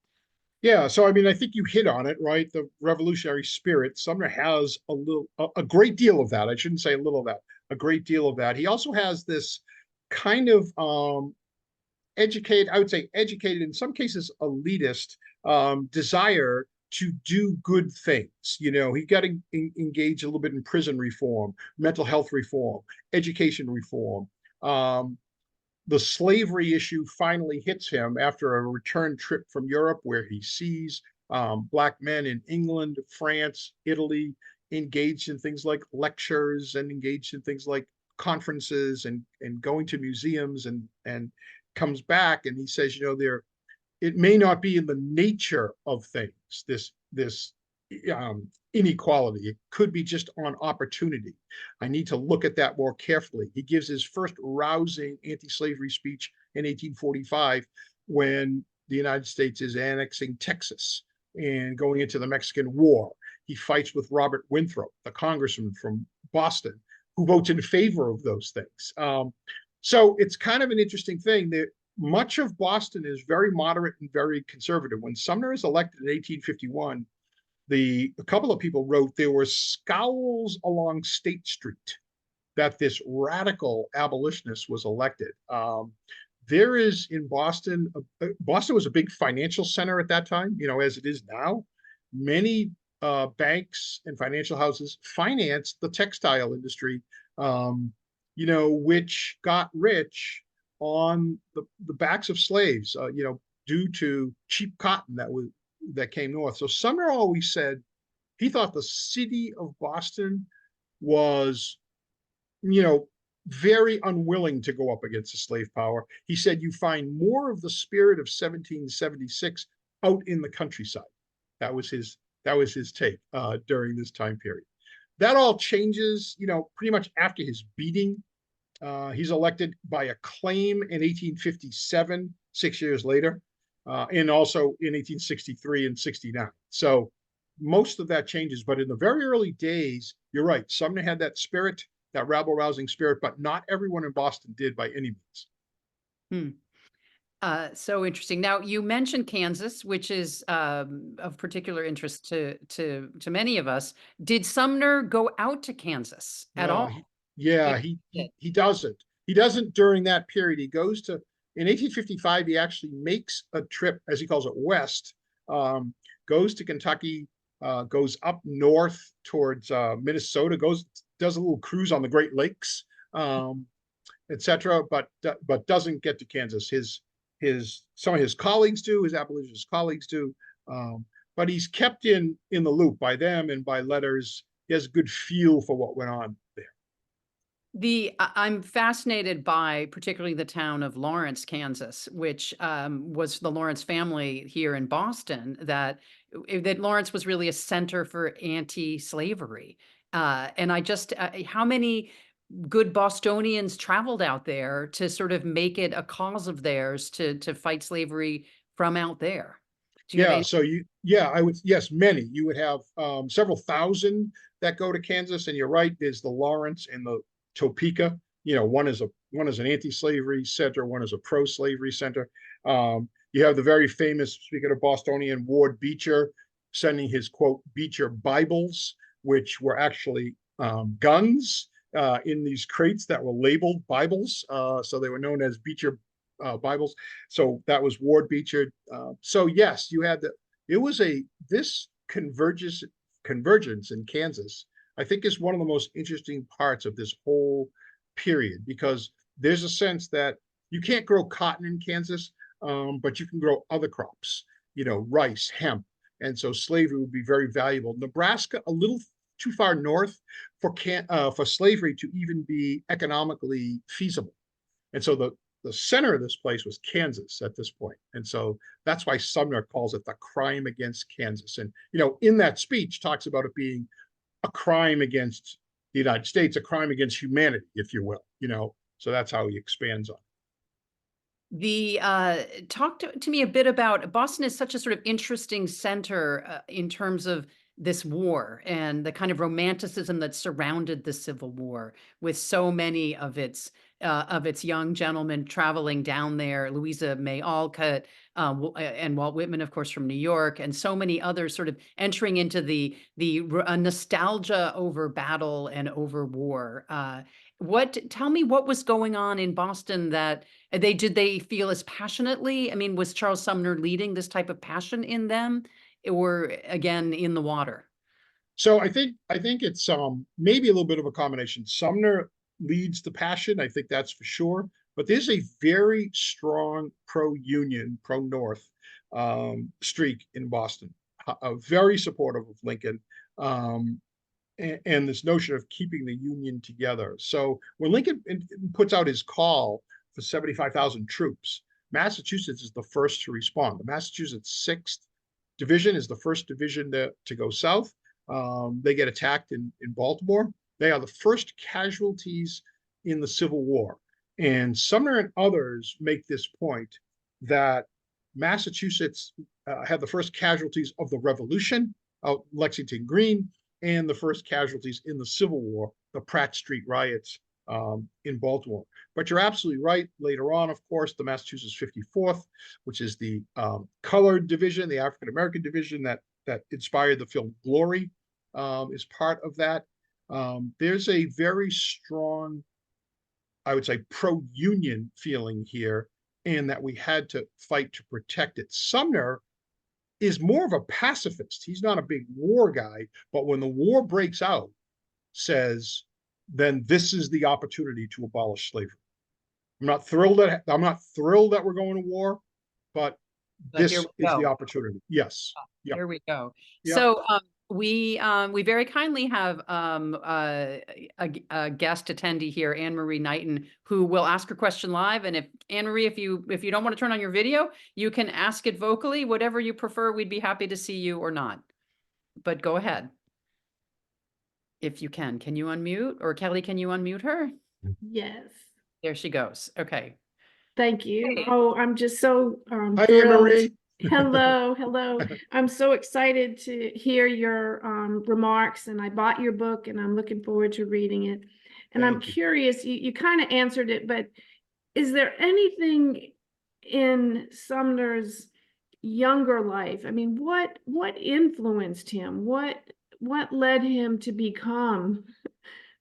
Yeah, so I mean, I think you hit on it, right? The revolutionary spirit. Sumner has a great deal of that. I shouldn't say a little of that, a great deal of that. He also has this kind of I would say educated, in some cases elitist, desire to do good things. He got to engage a little bit in prison reform, mental health reform, education reform. The slavery issue finally hits him after a return trip from Europe, where he sees Black men in England, France, Italy engaged in things like lectures and engaged in things like conferences and going to museums, and comes back and he says, it may not be in the nature of things, this inequality. It could be just on opportunity. I need to look at that more carefully. He gives his first rousing anti-slavery speech in 1845 when the United States is annexing Texas and going into the Mexican War. He fights with Robert Winthrop, the congressman from Boston, who votes in favor of those things. So it's kind of an interesting thing that much of Boston is very moderate and very conservative. When Sumner is elected in 1851, a couple of people wrote there were scowls along State Street that this radical abolitionist was elected. There is in Boston, Boston was a big financial center at that time, as it is now. Many banks and financial houses financed the textile industry, which got rich on the backs of slaves, due to cheap cotton that came north. So Sumner always said he thought the city of Boston was, very unwilling to go up against the slave power. He said you find more of the spirit of 1776 out in the countryside. That was his take during this time period. That all changes, pretty much after his beating. He's elected by acclaim in 1857, 6 years later, and also in 1863 and 69. So most of that changes, but in the very early days, you're right, Sumner had that spirit, that rabble-rousing spirit, but not everyone in Boston did by any means. So interesting. Now, you mentioned Kansas, which is of particular interest to many of us. Did Sumner go out to Kansas at all? He doesn't. He doesn't during that period. He goes to in 1855. He actually makes a trip, as he calls it, west. Goes to Kentucky, goes up north towards Minnesota. Does a little cruise on the Great Lakes, etc. But doesn't get to Kansas. Some of his colleagues do. His abolitionist colleagues do. But he's kept in the loop by them and by letters. He has a good feel for what went on there. I'm fascinated by particularly the town of Lawrence, Kansas, which was the Lawrence family here in Boston. That Lawrence was really a center for anti-slavery, and how many good Bostonians traveled out there to sort of make it a cause of theirs to fight slavery from out there. Do you have any? Yes, many. You would have several thousand that go to Kansas, and you're right. There's the Lawrence and the Topeka. One is an anti-slavery center, one is a pro-slavery center. You have the very famous, speaking of Bostonian, Ward Beecher sending his, quote, Beecher Bibles, which were actually guns in these crates that were labeled Bibles. So they were known as Beecher Bibles. So that was Ward Beecher. So yes, you had this convergence in Kansas, I think, is one of the most interesting parts of this whole period, because there's a sense that you can't grow cotton in Kansas, but you can grow other crops, rice, hemp. And so slavery would be very valuable. Nebraska, a little too far north for slavery to even be economically feasible. And so the center of this place was Kansas at this point. And so that's why Sumner calls it the crime against Kansas. And, in that speech talks about it being a crime against the United States, a crime against humanity, if you will, so that's how he expands on it. Talk to me a bit about Boston is such a sort of interesting center in terms of this war and the kind of romanticism that surrounded the Civil War, with so many of its young gentlemen traveling down there. Louisa May Alcott and Walt Whitman, of course, from New York, and so many others sort of entering into the nostalgia over battle and over war. Tell me what was going on in Boston that did they feel as passionately? I mean, was Charles Sumner leading this type of passion in them, or again in the water? So I think it's maybe a little bit of a combination. Sumner leads the passion, I think that's for sure. But there's a very strong pro-union, pro-North streak in Boston, very supportive of Lincoln, and this notion of keeping the Union together. So when Lincoln puts out his call for 75,000 troops, Massachusetts is the first to respond. The Massachusetts 6th Division is the first division to go south. They get attacked in Baltimore. They are the first casualties in the Civil War. And Sumner and others make this point that Massachusetts had the first casualties of the Revolution, Lexington Green, and the first casualties in the Civil War, the Pratt Street riots in Baltimore. But you're absolutely right. Later on, of course, the Massachusetts 54th, which is the colored division, the African American division that inspired the film Glory, is part of that. There's a very strong, I would say, pro-union feeling here, and that we had to fight to protect it. Sumner is more of a pacifist. He's not a big war guy, but when the war breaks out, says, then this is the opportunity to abolish slavery. I'm not thrilled that we're going to war, but But here this we is the go. opportunity. Yes. Yep. Here we go. Yep. So we very kindly have a guest attendee here, Anne Marie Knighton, who will ask her question live. And if Anne Marie, if you don't want to turn on your video, you can ask it vocally, whatever you prefer. We'd be happy to see you or not. But go ahead. If you can. Can you unmute? Or Kelly, can you unmute her? Yes. There she goes. Okay. Thank you. Hey. Oh, I'm just so Hi, Anne thrilled. Marie. Hello, hello. I'm so excited to hear your remarks, and I bought your book, and I'm looking forward to reading it. And I'm Thank you. curious, you kind of answered it, but is there anything in Sumner's younger life? I mean, what influenced him? What led him to become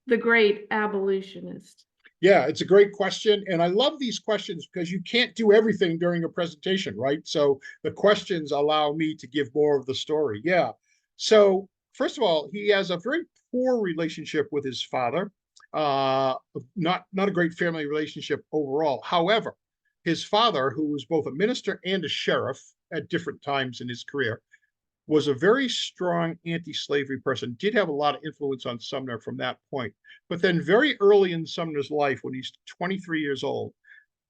the great abolitionist? Yeah, it's a great question. And I love these questions because you can't do everything during a presentation, right? So the questions allow me to give more of the story. Yeah. So first of all, he has a very poor relationship with his father. Not a great family relationship overall. However, his father, who was both a minister and a sheriff at different times in his career, was a very strong anti-slavery person, did have a lot of influence on Sumner from that point. But then very early in Sumner's life, when he's 23 years old,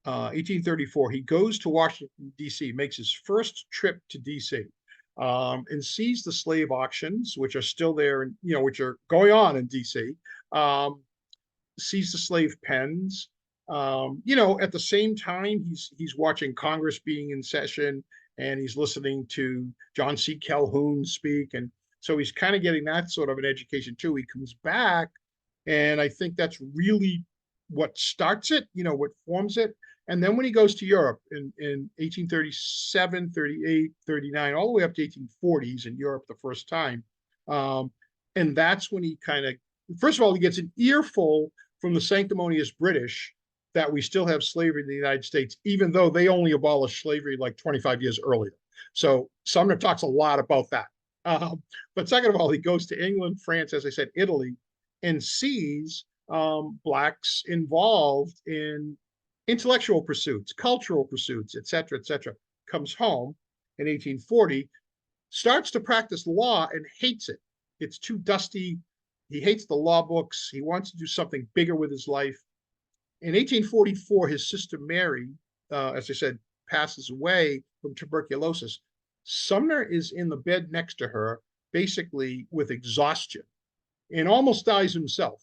1834, he goes to Washington, D.C., makes his first trip to D.C., and sees the slave auctions, which are still there, and which are going on in D.C., sees the slave pens. At the same time, he's watching Congress being in session, and he's listening to John C. Calhoun speak. And so he's kind of getting that sort of an education too. He comes back, and I think that's really what starts it, what forms it. And then when he goes to Europe in 1837, 38, 39, all the way up to 1840s in Europe the first time. And that's when he kind of, first of all, he gets an earful from the sanctimonious British that we still have slavery in the United States, even though they only abolished slavery like 25 years earlier. So Sumner talks a lot about that. But second of all, he goes to England, France, as I said, Italy, and sees Blacks involved in intellectual pursuits, cultural pursuits, et cetera, comes home in 1840, starts to practice law and hates it. It's too dusty. He hates the law books. He wants to do something bigger with his life. In 1844, his sister Mary, as I said, passes away from tuberculosis. Sumner is in the bed next to her, basically with exhaustion, and almost dies himself.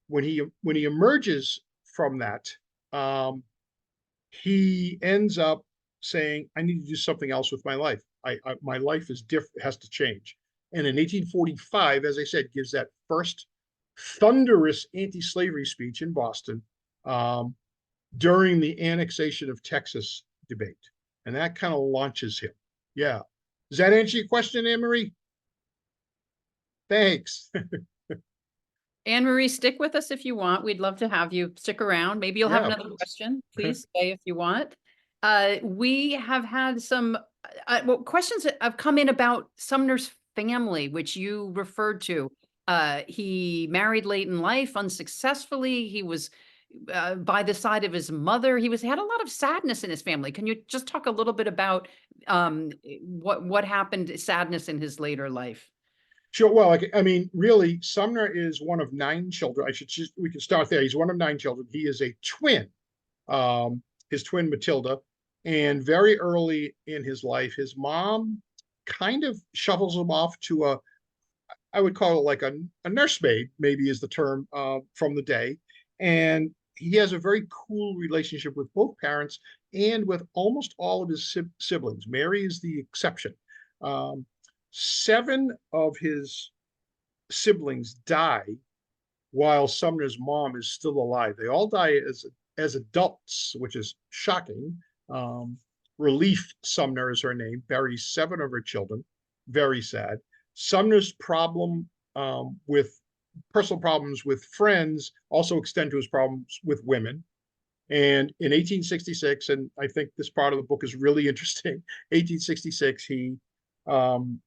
When he emerges from that, he ends up saying, "I need to do something else with my life. My life is different, has to change." And in 1845, as I said, gives that first thunderous anti-slavery speech in Boston during the annexation of Texas debate. And that kind of launches him. Yeah. Does that answer your question, Anne Marie? Thanks. Anne Marie, stick with us if you want. We'd love to have you stick around. Maybe you'll have Yeah, another please. question. Please stay if you want. We have had some questions that have come in about Sumner's family, which you referred to. He married late in life unsuccessfully. He was by the side of his mother. He had a lot of sadness in his family. Can you just talk a little bit about what happened, sadness in his later life? Sure. Well, I mean, really, Sumner is one of 9 children. We can start there. He's one of 9 children. He is a twin, his twin Matilda. And very early in his life, his mom kind of shovels him off to I would call it like a nursemaid, maybe is the term from the day. And he has a very cool relationship with both parents and with almost all of his siblings. Mary is the exception. 7 of his siblings die while Sumner's mom is still alive. They all die as adults, which is shocking. Relief Sumner is her name, buries 7 of her children. Very sad. Sumner's problem with personal problems with friends also extend to his problems with women. And in 1866, and I think this part of the book is really interesting, 1866, he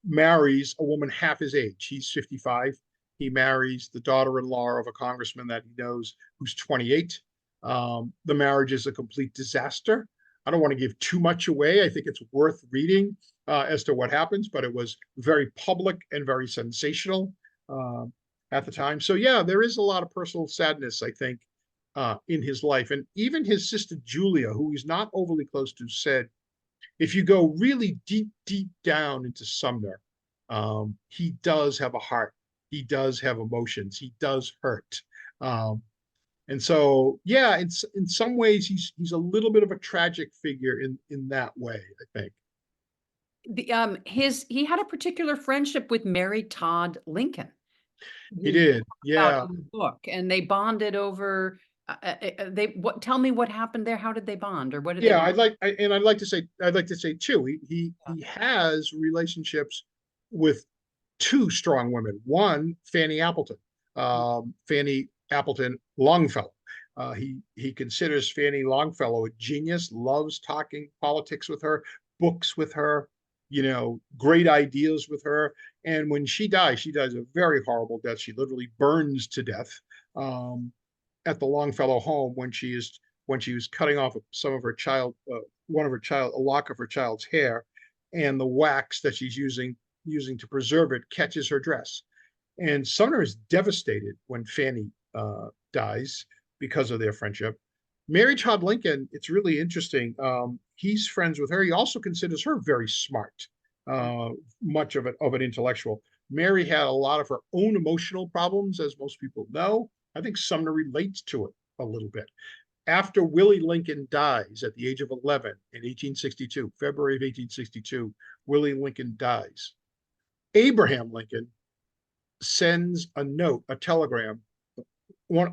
marries a woman half his age. He's 55. He marries the daughter-in-law of a congressman that he knows who's 28. The marriage is a complete disaster. I don't want to give too much away. I think it's worth reading as to what happens, but it was very public and very sensational at the time. So yeah, there is a lot of personal sadness, I think, in his life. And even his sister Julia, who he's not overly close to, said, if you go really deep, deep down into Sumner, he does have a heart. He does have emotions. He does hurt. And so, yeah, in some ways, he's a little bit of a tragic figure in that way, I think. He had a particular friendship with Mary Todd Lincoln. He did, yeah. In the book, and they bonded over. Tell me what happened there. How did they bond, or what did they? Yeah, bond? I'd like to say too. He has relationships with 2 strong women. One, Fanny Appleton, Fanny Appleton Longfellow. He considers Fanny Longfellow a genius. Loves talking politics with her, books with her, great ideas with her. And when she dies a very horrible death. She literally burns to death at the Longfellow home when she was cutting off some of her a lock of her child's hair, and the wax that she's using to preserve it catches her dress. And Sumner is devastated when Fanny dies because of their friendship. Mary Todd Lincoln, it's really interesting. He's friends with her. He also considers her very smart, much of an intellectual. Mary had a lot of her own emotional problems, as most people know. I think Sumner relates to it a little bit. After Willie Lincoln dies at the age of 11 in 1862, February of 1862, Willie Lincoln dies. Abraham Lincoln sends a note, a telegram,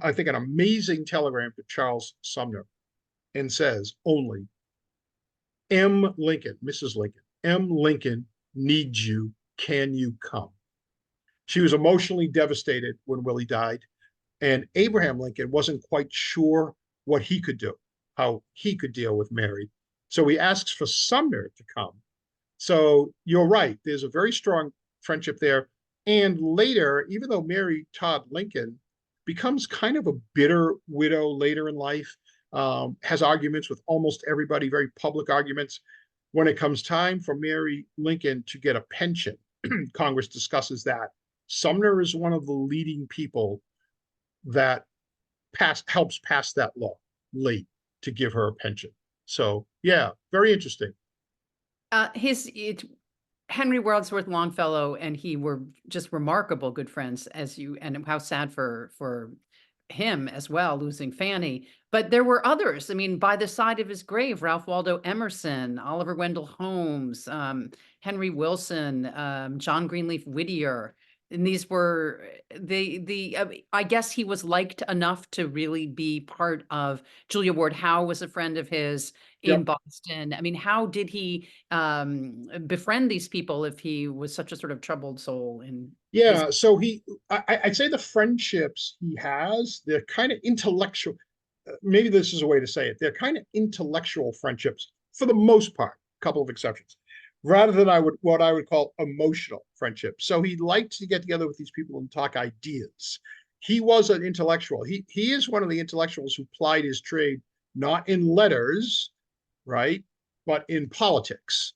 I think an amazing telegram to Charles Sumner, and says only, M. Lincoln, Mrs. Lincoln, M. Lincoln needs you. Can you come? She was emotionally devastated when Willie died. And Abraham Lincoln wasn't quite sure what he could do, how he could deal with Mary. So he asks for Sumner to come. So you're right. There's a very strong friendship there. And later, even though Mary Todd Lincoln becomes kind of a bitter widow later in life, has arguments with almost everybody, very public arguments. When it comes time for Mary Lincoln to get a pension, Congress discusses that. Sumner is one of the leading people that helps pass that law late to give her a pension. So yeah, very interesting. Henry Wadsworth Longfellow and he were just remarkable good friends, and how sad for him as well, losing Fanny. But there were others. I mean, by the side of his grave, Ralph Waldo Emerson, Oliver Wendell Holmes, Henry Wilson, John Greenleaf Whittier. And these were I guess he was liked enough to really be part of. Julia Ward Howe was a friend of his in Boston. I mean, how did he befriend these people if he was such a sort of troubled soul? Yeah, so I'd say the friendships he has, they're kind of intellectual. Maybe this is a way to say it. They're kind of intellectual friendships for the most part, a couple of exceptions, rather than what I would call emotional friendship. So he liked to get together with these people and talk ideas. He was an intellectual. He is one of the intellectuals who plied his trade, not in letters, right, but in politics,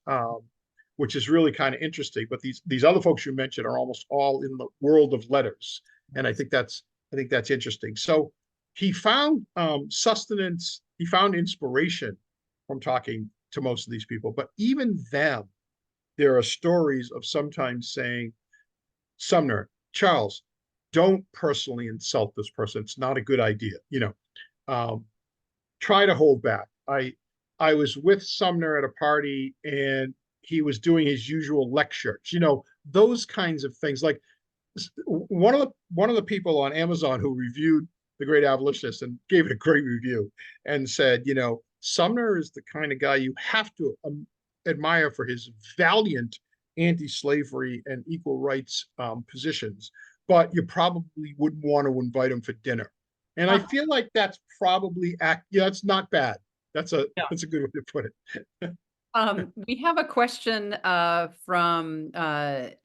which is really kind of interesting. But these other folks you mentioned are almost all in the world of letters, and I think that's interesting. So he found sustenance. He found inspiration from talking to most of these people. But even them, there are stories of sometimes saying, Sumner, Charles, don't personally insult this person. It's not a good idea. Try to hold back. I was with Sumner at a party and he was doing his usual lectures, those kinds of things. Like one of the people on Amazon who reviewed The Great Abolitionist and gave it a great review and said, Sumner is the kind of guy you have to admire for his valiant anti-slavery and equal rights positions, but you probably wouldn't want to invite him for dinner. And I feel like that's probably it's not bad. That's a good way to put it. We have a question from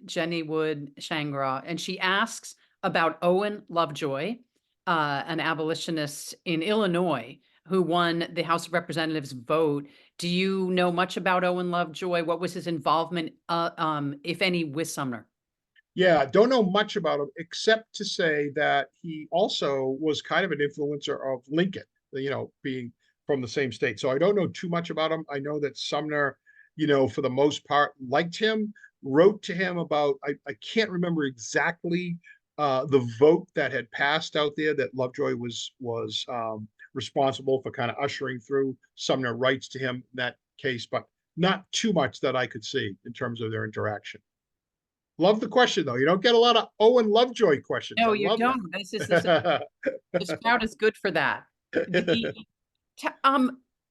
Jenny Wood Shangra, and she asks about Owen Lovejoy, an abolitionist in Illinois who won the House of Representatives vote. Do you know much about Owen Lovejoy? What was his involvement, if any, with Sumner? Yeah, don't know much about him except to say that he also was kind of an influencer of Lincoln, being from the same state. So I don't know too much about him. I know that Sumner, for the most part, liked him, wrote to him about, I can't remember exactly the vote that had passed out there that Lovejoy was responsible for kind of ushering through. Sumner writes to him in that case, but not too much that I could see in terms of their interaction. Love the question, though. You don't get a lot of Owen Lovejoy questions. No, I you love don't. that. This crowd is good for that.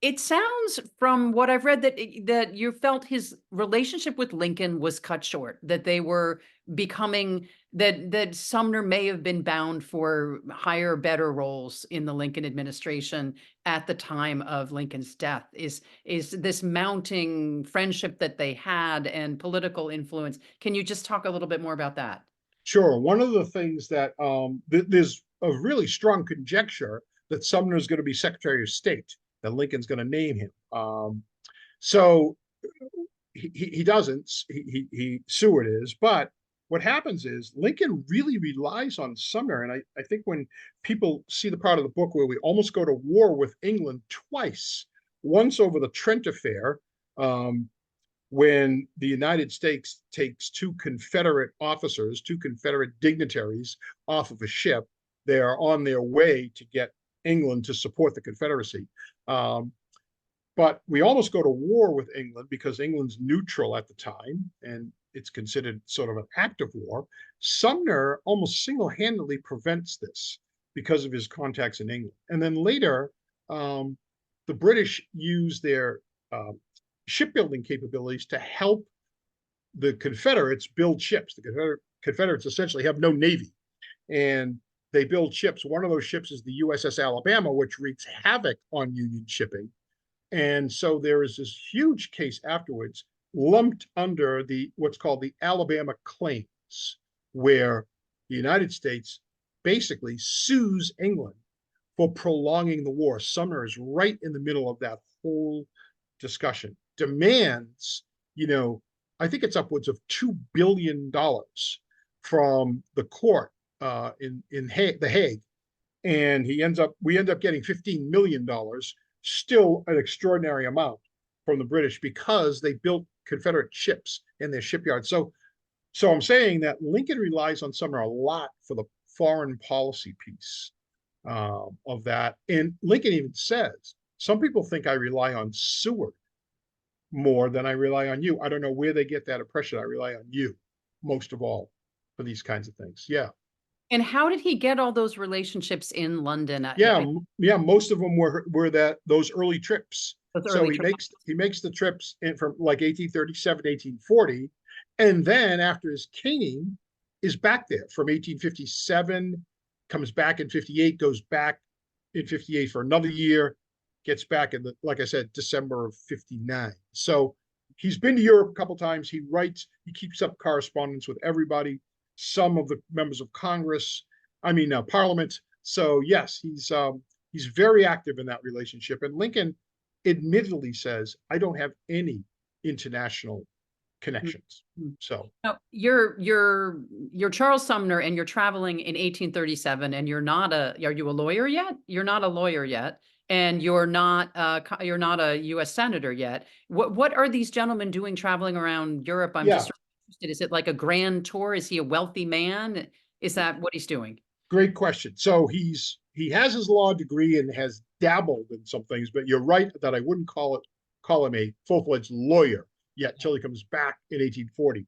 It sounds from what I've read that you felt his relationship with Lincoln was cut short, that they were becoming that Sumner may have been bound for higher, better roles in the Lincoln administration at the time of Lincoln's death. Is this mounting friendship that they had and political influence? Can you just talk a little bit more about that? Sure. One of the things that there's a really strong conjecture that Sumner is going to be Secretary of State, that Lincoln's going to name him. So he doesn't. Seward is. But what happens is Lincoln really relies on Sumner. And I think when people see the part of the book where we almost go to war with England twice, once over the Trent affair, when the United States takes two Confederate officers, two Confederate dignitaries off of a ship, they are on their way to get England to support the Confederacy. But we almost go to war with England because England's neutral at the time, and it's considered sort of an act of war. Sumner almost single-handedly prevents this because of his contacts in England. And then later, the British use their shipbuilding capabilities to help the Confederates build ships. The Confederates essentially have no navy, and they build ships. One of those ships is the USS Alabama, which wreaks havoc on Union shipping. And so there is this huge case afterwards lumped under what's called the Alabama claims, where the United States basically sues England for prolonging the war. Sumner is right in the middle of that whole discussion, demands, I think it's upwards of $2 billion from the court in The Hague, and we end up getting $15 million, still an extraordinary amount from the British because they built Confederate ships in their shipyards. So I'm saying that Lincoln relies on Sumner a lot for the foreign policy piece of that. And Lincoln even says, some people think I rely on Seward more than I rely on you. I don't know where they get that impression. I rely on you most of all for these kinds of things. Yeah. And how did he get all those relationships in London? Yeah, most of them were those early trips. He makes the trips in from like 1837, 1840, and then after his caning is back there from 1857, comes back in 58, goes back in 58 for another year, gets back in like I said, December of 59. So he's been to Europe a couple times. He writes, he keeps up correspondence with everybody. Some of the members of Congress, Parliament. So yes, he's very active in that relationship. And Lincoln admittedly says, I don't have any international connections. So now, you're Charles Sumner and you're traveling in 1837 and are you a lawyer yet? You're not a lawyer yet. And you're not a U.S. senator yet. What are these gentlemen doing traveling around Europe? I'm just interested. Is it like a grand tour? Is he a wealthy man? Is that what he's doing? Great question. So he has his law degree and has dabbled in some things, but you're right that I wouldn't call him a full-fledged lawyer yet till he comes back in 1840.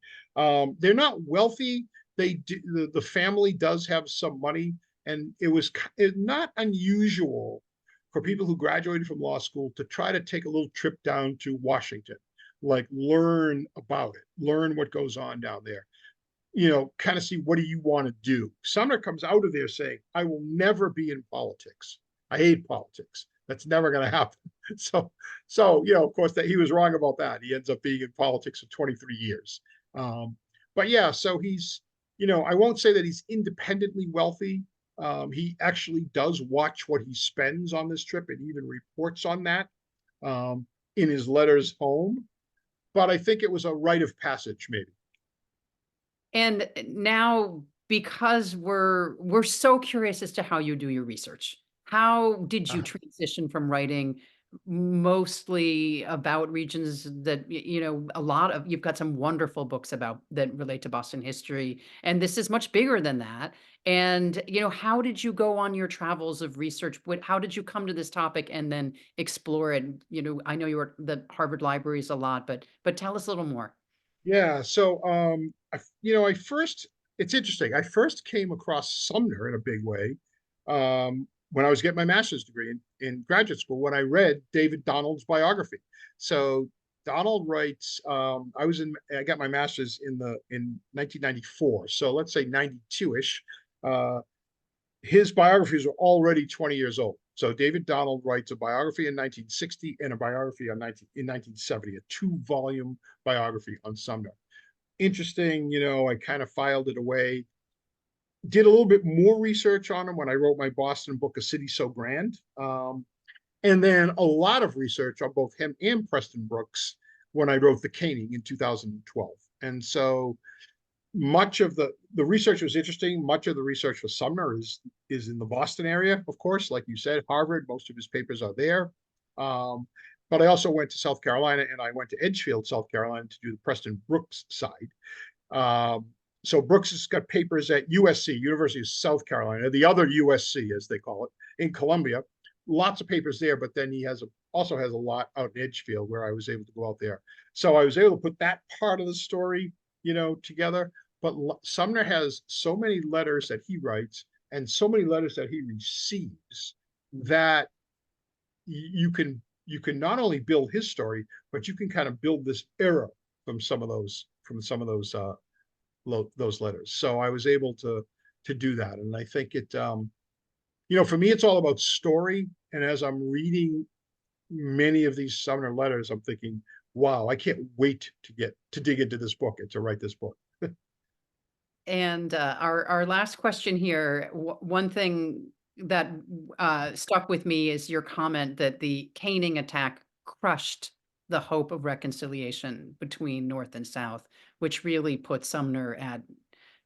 They're not wealthy. the family does have some money, and it's not unusual for people who graduated from law school to try to take a little trip down to Washington, like learn about it, learn what goes on down there, kind of see, what do you want to do? Sumner comes out of there saying, I will never be in politics. I hate politics. That's never going to happen. So, of course, that he was wrong about that. He ends up being in politics for 23 years. But yeah, so he's, I won't say that he's independently wealthy. He actually does watch what he spends on this trip and even reports on that in his letters home. But I think it was a rite of passage, maybe. And now, because we're so curious as to how you do your research, how did you transition from writing mostly about regions that, you've got some wonderful books about that relate to Boston history, and this is much bigger than that. And, how did you go on your travels of research? How did you come to this topic and then explore it? I know you were at the Harvard Libraries a lot, but tell us a little more. Yeah. So, it's interesting. I first came across Sumner in a big way when I was getting my master's degree in graduate school, when I read David Donald's biography. So Donald writes, I got my master's in 1994. So let's say 92-ish. His biographies were already 20 years old. So David Donald writes a biography in 1960 and a biography in 1970, a 2-volume biography on Sumner. Interesting, I kind of filed it away. Did a little bit more research on him when I wrote my Boston book, A City So Grand. And then a lot of research on both him and Preston Brooks when I wrote The Caning in 2012. And so much of the research was interesting. Much of the research for Sumner is in the Boston area, of course, like you said, Harvard. Most of his papers are there. But I also went to South Carolina, and I went to Edgefield, South Carolina, to do the Preston Brooks side. So Brooks has got papers at USC, University of South Carolina, the other USC, as they call it, in Columbia. Lots of papers there, but then he also has a lot out in Edgefield, where I was able to go out there. So I was able to put that part of the story together. But Sumner has so many letters that he writes and so many letters that he receives that you can not only build his story, but you can kind of build this era from some of those letters. So I was able to do that, and I think it for me, it's all about story. And as I'm reading many of these Sumner letters, I'm thinking, wow, I can't wait to dig into this book and to write this book. And our last question here, one thing that stuck with me is your comment that the caning attack crushed the hope of reconciliation between North and South, which really put Sumner at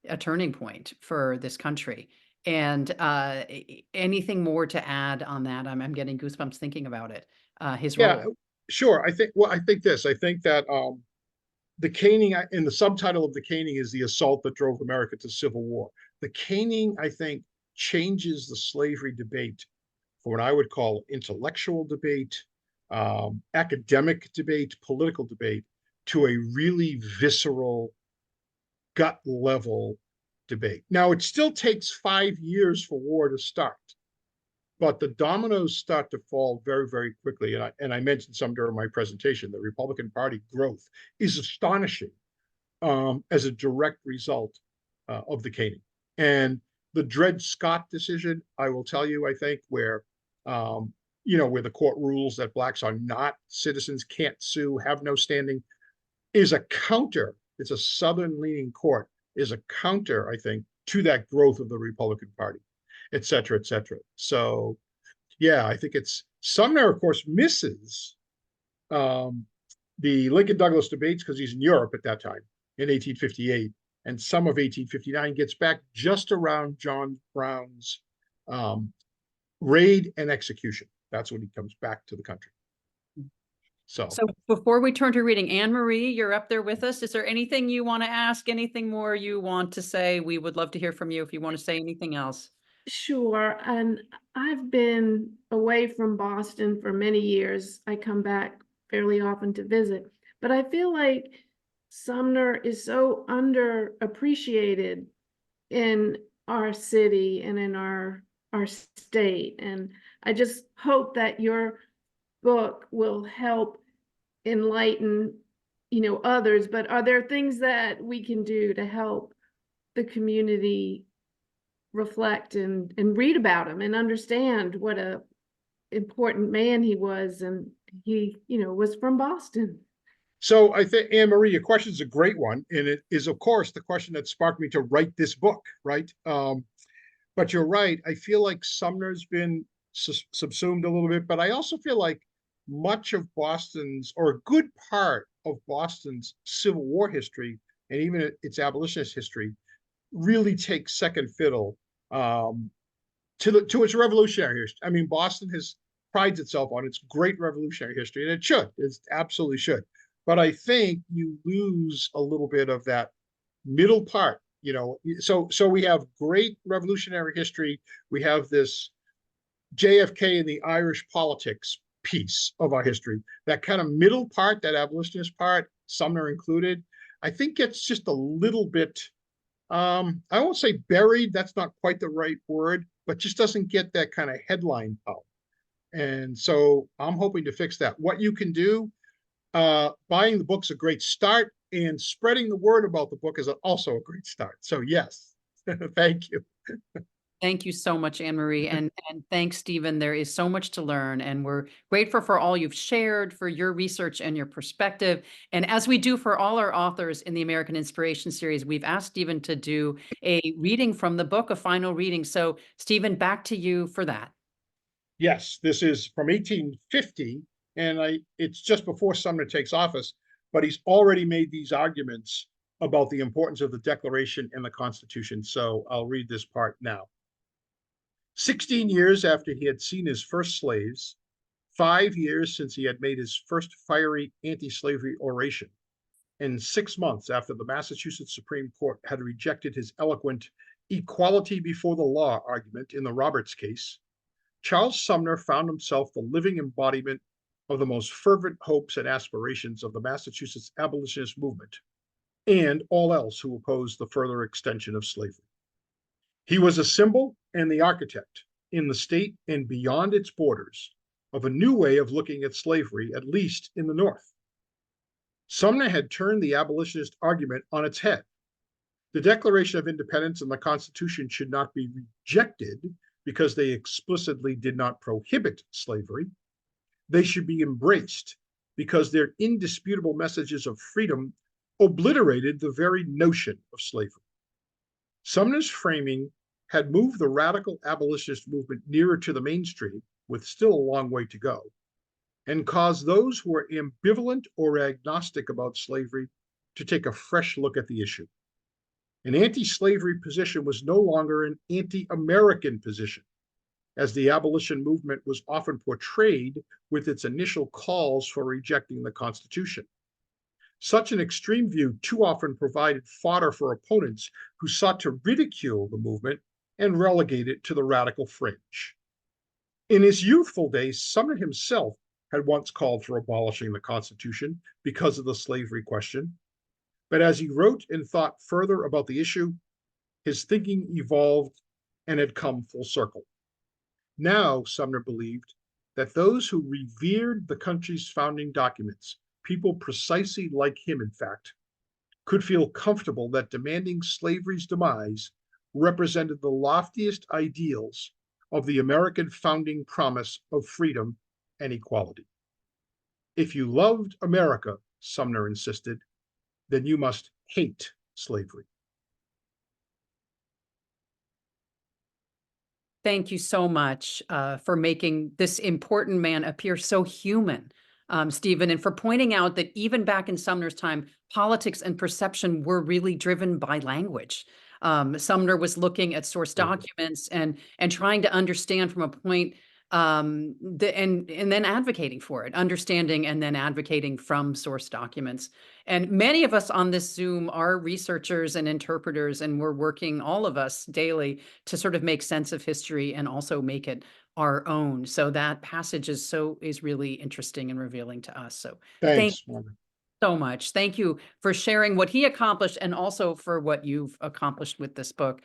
a turning point for this country. And anything more to add on that? I'm getting goosebumps thinking about it. His Yeah, role. sure. I think that the caning, in the subtitle of The Caning, is the assault that drove America to civil war. The caning, I think, changes the slavery debate from what I would call intellectual debate, academic debate, political debate, to a really visceral, gut level debate. Now, it still takes 5 years for war to start, but the dominoes start to fall very, very quickly. And I mentioned some during my presentation. The Republican Party growth is astonishing as a direct result of the caning. And the Dred Scott decision, I will tell you, I think, where the court rules that blacks are not citizens, can't sue, have no standing, is a counter. It's a Southern-leaning court, is a counter, I think, to that growth of the Republican Party, et cetera, et cetera. So, yeah, I think it's Sumner, of course, misses the Lincoln-Douglas debates because he's in Europe at that time in 1858, and some of 1859, gets back just around John Brown's raid and execution. That's when he comes back to the country. So before we turn to reading, Anne Marie, you're up there with us. Is there anything you want to ask? Anything more you want to say? We would love to hear from you if you want to say anything else. Sure. And I've been away from Boston for many years. I come back fairly often to visit, but I feel like Sumner is so underappreciated in our city and in our state. And I just hope that your book will help enlighten, others. But are there things that we can do to help the community reflect and read about him and understand what a important man he was? And he, was from Boston. So I think, Anne Marie, your question is a great one. And it is, of course, the question that sparked me to write this book, right? But you're right. I feel like Sumner's been subsumed a little bit, but I also feel like much of Boston's, or a good part of Boston's Civil War history, and even its abolitionist history, really takes second fiddle to its revolutionary history. I mean, Boston prides itself on its great revolutionary history, and it should. It absolutely should. But I think you lose a little bit of that middle part. So we have great revolutionary history. We have this JFK and the Irish politics piece of our history. That kind of middle part, that abolitionist part, Sumner included, I think gets just a little bit, I won't say buried, that's not quite the right word, but just doesn't get that kind of headline out. And so I'm hoping to fix that. What you can do, buying the book's a great start, and spreading the word about the book is also a great start. So yes, thank you. Thank you so much, Anne Marie, and thanks, Stephen. There is so much to learn, and we're grateful for all you've shared, for your research and your perspective. And as we do for all our authors in the American Inspiration series, we've asked Stephen to do a reading from the book, a final reading. So, Stephen, back to you for that. Yes, this is from 1850, and it's just before Sumner takes office, but he's already made these arguments about the importance of the Declaration and the Constitution. So I'll read this part now. 16 years after he had seen his first slaves, 5 years since he had made his first fiery anti-slavery oration, and 6 months after the Massachusetts Supreme Court had rejected his eloquent equality before the law argument in the Roberts case, Charles Sumner found himself the living embodiment of the most fervent hopes and aspirations of the Massachusetts abolitionist movement and all else who opposed the further extension of slavery. He was a symbol and the architect in the state and beyond its borders of a new way of looking at slavery, at least in the North. Sumner had turned the abolitionist argument on its head. The Declaration of Independence and the Constitution should not be rejected because they explicitly did not prohibit slavery. They should be embraced because their indisputable messages of freedom obliterated the very notion of slavery. Sumner's framing had moved the radical abolitionist movement nearer to the mainstream, with still a long way to go, and caused those who were ambivalent or agnostic about slavery to take a fresh look at the issue. An anti-slavery position was no longer an anti-American position, as the abolition movement was often portrayed with its initial calls for rejecting the Constitution. Such an extreme view too often provided fodder for opponents who sought to ridicule the movement and relegate it to the radical fringe. In his youthful days, Sumner himself had once called for abolishing the Constitution because of the slavery question. But as he wrote and thought further about the issue, his thinking evolved and had come full circle. Now, Sumner believed that those who revered the country's founding documents, people precisely like him, in fact, could feel comfortable that demanding slavery's demise represented the loftiest ideals of the American founding promise of freedom and equality. If you loved America, Sumner insisted, then you must hate slavery. Thank you so much for making this important man appear so human, Stephen, and for pointing out that even back in Sumner's time, politics and perception were really driven by language. Sumner was looking at source documents and trying to understand from a point and then advocating for it, understanding and then advocating from source documents. And many of us on this Zoom are researchers and interpreters, and we're working, all of us, daily to sort of make sense of history and also make it our own. So that passage is really interesting and revealing to us. So Thanks, Margaret. so much. Thank you for sharing what he accomplished and also for what you've accomplished with this book.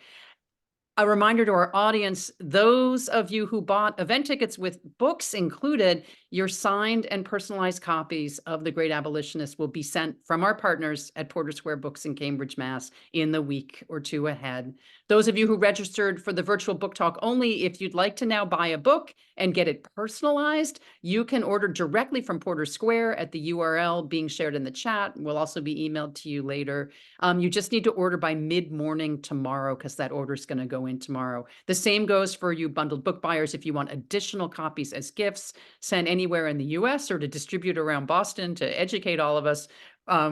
A reminder to our audience, those of you who bought event tickets with books included, your signed and personalized copies of The Great Abolitionist will be sent from our partners at Porter Square Books in Cambridge, Mass. In the week or two ahead. Those of you who registered for the virtual book talk only, if you'd like to now buy a book and get it personalized, you can order directly from Porter Square at the URL being shared in the chat. Will also be emailed to you later. You just need to order by mid-morning tomorrow because that order is going to go in tomorrow. The same goes for you bundled book buyers. If you want additional copies as gifts sent anywhere in the US or to distribute around Boston to educate all of us,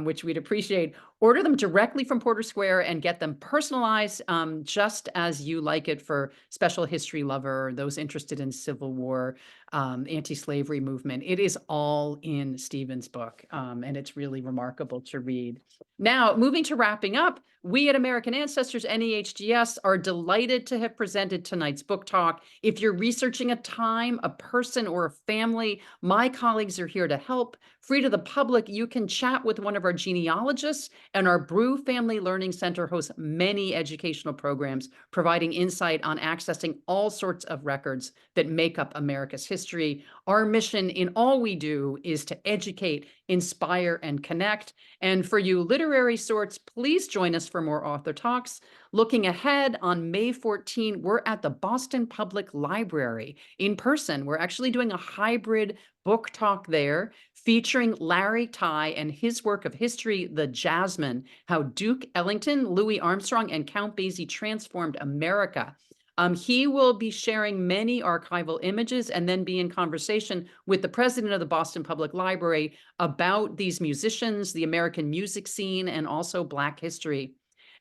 which we'd appreciate, order them directly from Porter Square and get them personalized just as you like it for special history lover, those interested in Civil War, anti-slavery movement. It is all in Stephen's book, and it's really remarkable to read. Now, moving to wrapping up, we at American Ancestors NEHGS are delighted to have presented tonight's book talk. If you're researching a time, a person, or a family, my colleagues are here to help. Free to the public, you can chat with one of our genealogists, and our Brew Family Learning Center hosts many educational programs, providing insight on accessing all sorts of records that make up America's history. Our mission in all we do is to educate, inspire, and connect. And for you literary sorts, please join us for more author talks. Looking ahead, on May 14, we're at the Boston Public Library in person. We're actually doing a hybrid book talk there, featuring Larry Tye and his work of history, The Jasmine, How Duke Ellington, Louis Armstrong, and Count Basie Transformed America. He will be sharing many archival images and then be in conversation with the president of the Boston Public Library about these musicians, the American music scene, and also Black history.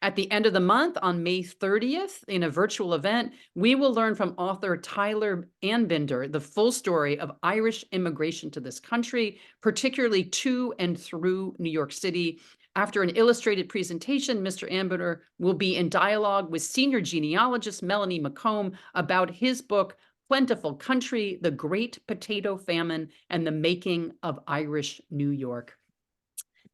At the end of the month, on May 30th, in a virtual event, we will learn from author Tyler Anbinder the full story of Irish immigration to this country, particularly to and through New York City. After an illustrated presentation, Mr. Anbinder will be in dialogue with senior genealogist Melanie McComb about his book, Plentiful Country, The Great Potato Famine and the Making of Irish New York.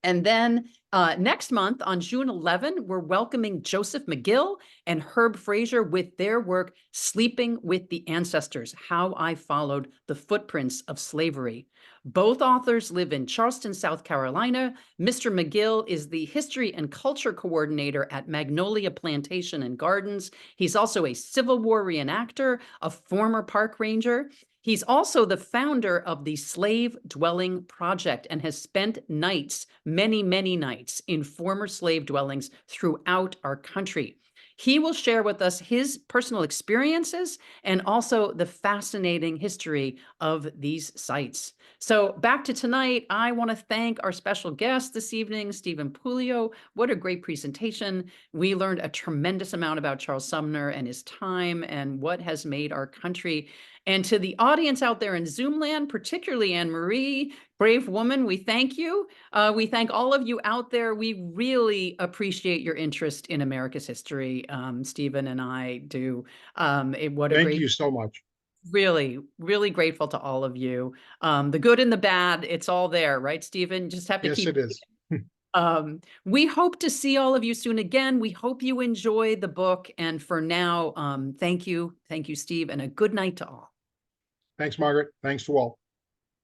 And then next month, on June 11, we're welcoming Joseph McGill and Herb Fraser with their work, Sleeping with the Ancestors, How I Followed the Footprints of Slavery. Both authors live in Charleston, South Carolina. Mr. McGill is the History and Culture Coordinator at Magnolia Plantation and Gardens. He's also a Civil War reenactor, a former park ranger. He's also the founder of the Slave Dwelling Project and has spent nights, many, many nights, in former slave dwellings throughout our country. He will share with us his personal experiences and also the fascinating history of these sites. So back to tonight, I want to thank our special guest this evening, Stephen Puleo. What a great presentation. We learned a tremendous amount about Charles Sumner and his time and what has made our country. And to the audience out there in Zoom land, particularly Anne-Marie, brave woman, we thank you. We thank all of you out there. We really appreciate your interest in America's history. Stephen and I do. Thank you so much. Really, really grateful to all of you. The good and the bad, it's all there, right, Stephen? Just have to Yes, keep it is. We hope to see all of you soon again. We hope you enjoy the book. And for now, thank you. Thank you, Steve, and a good night to all. Thanks, Margaret. Thanks to all.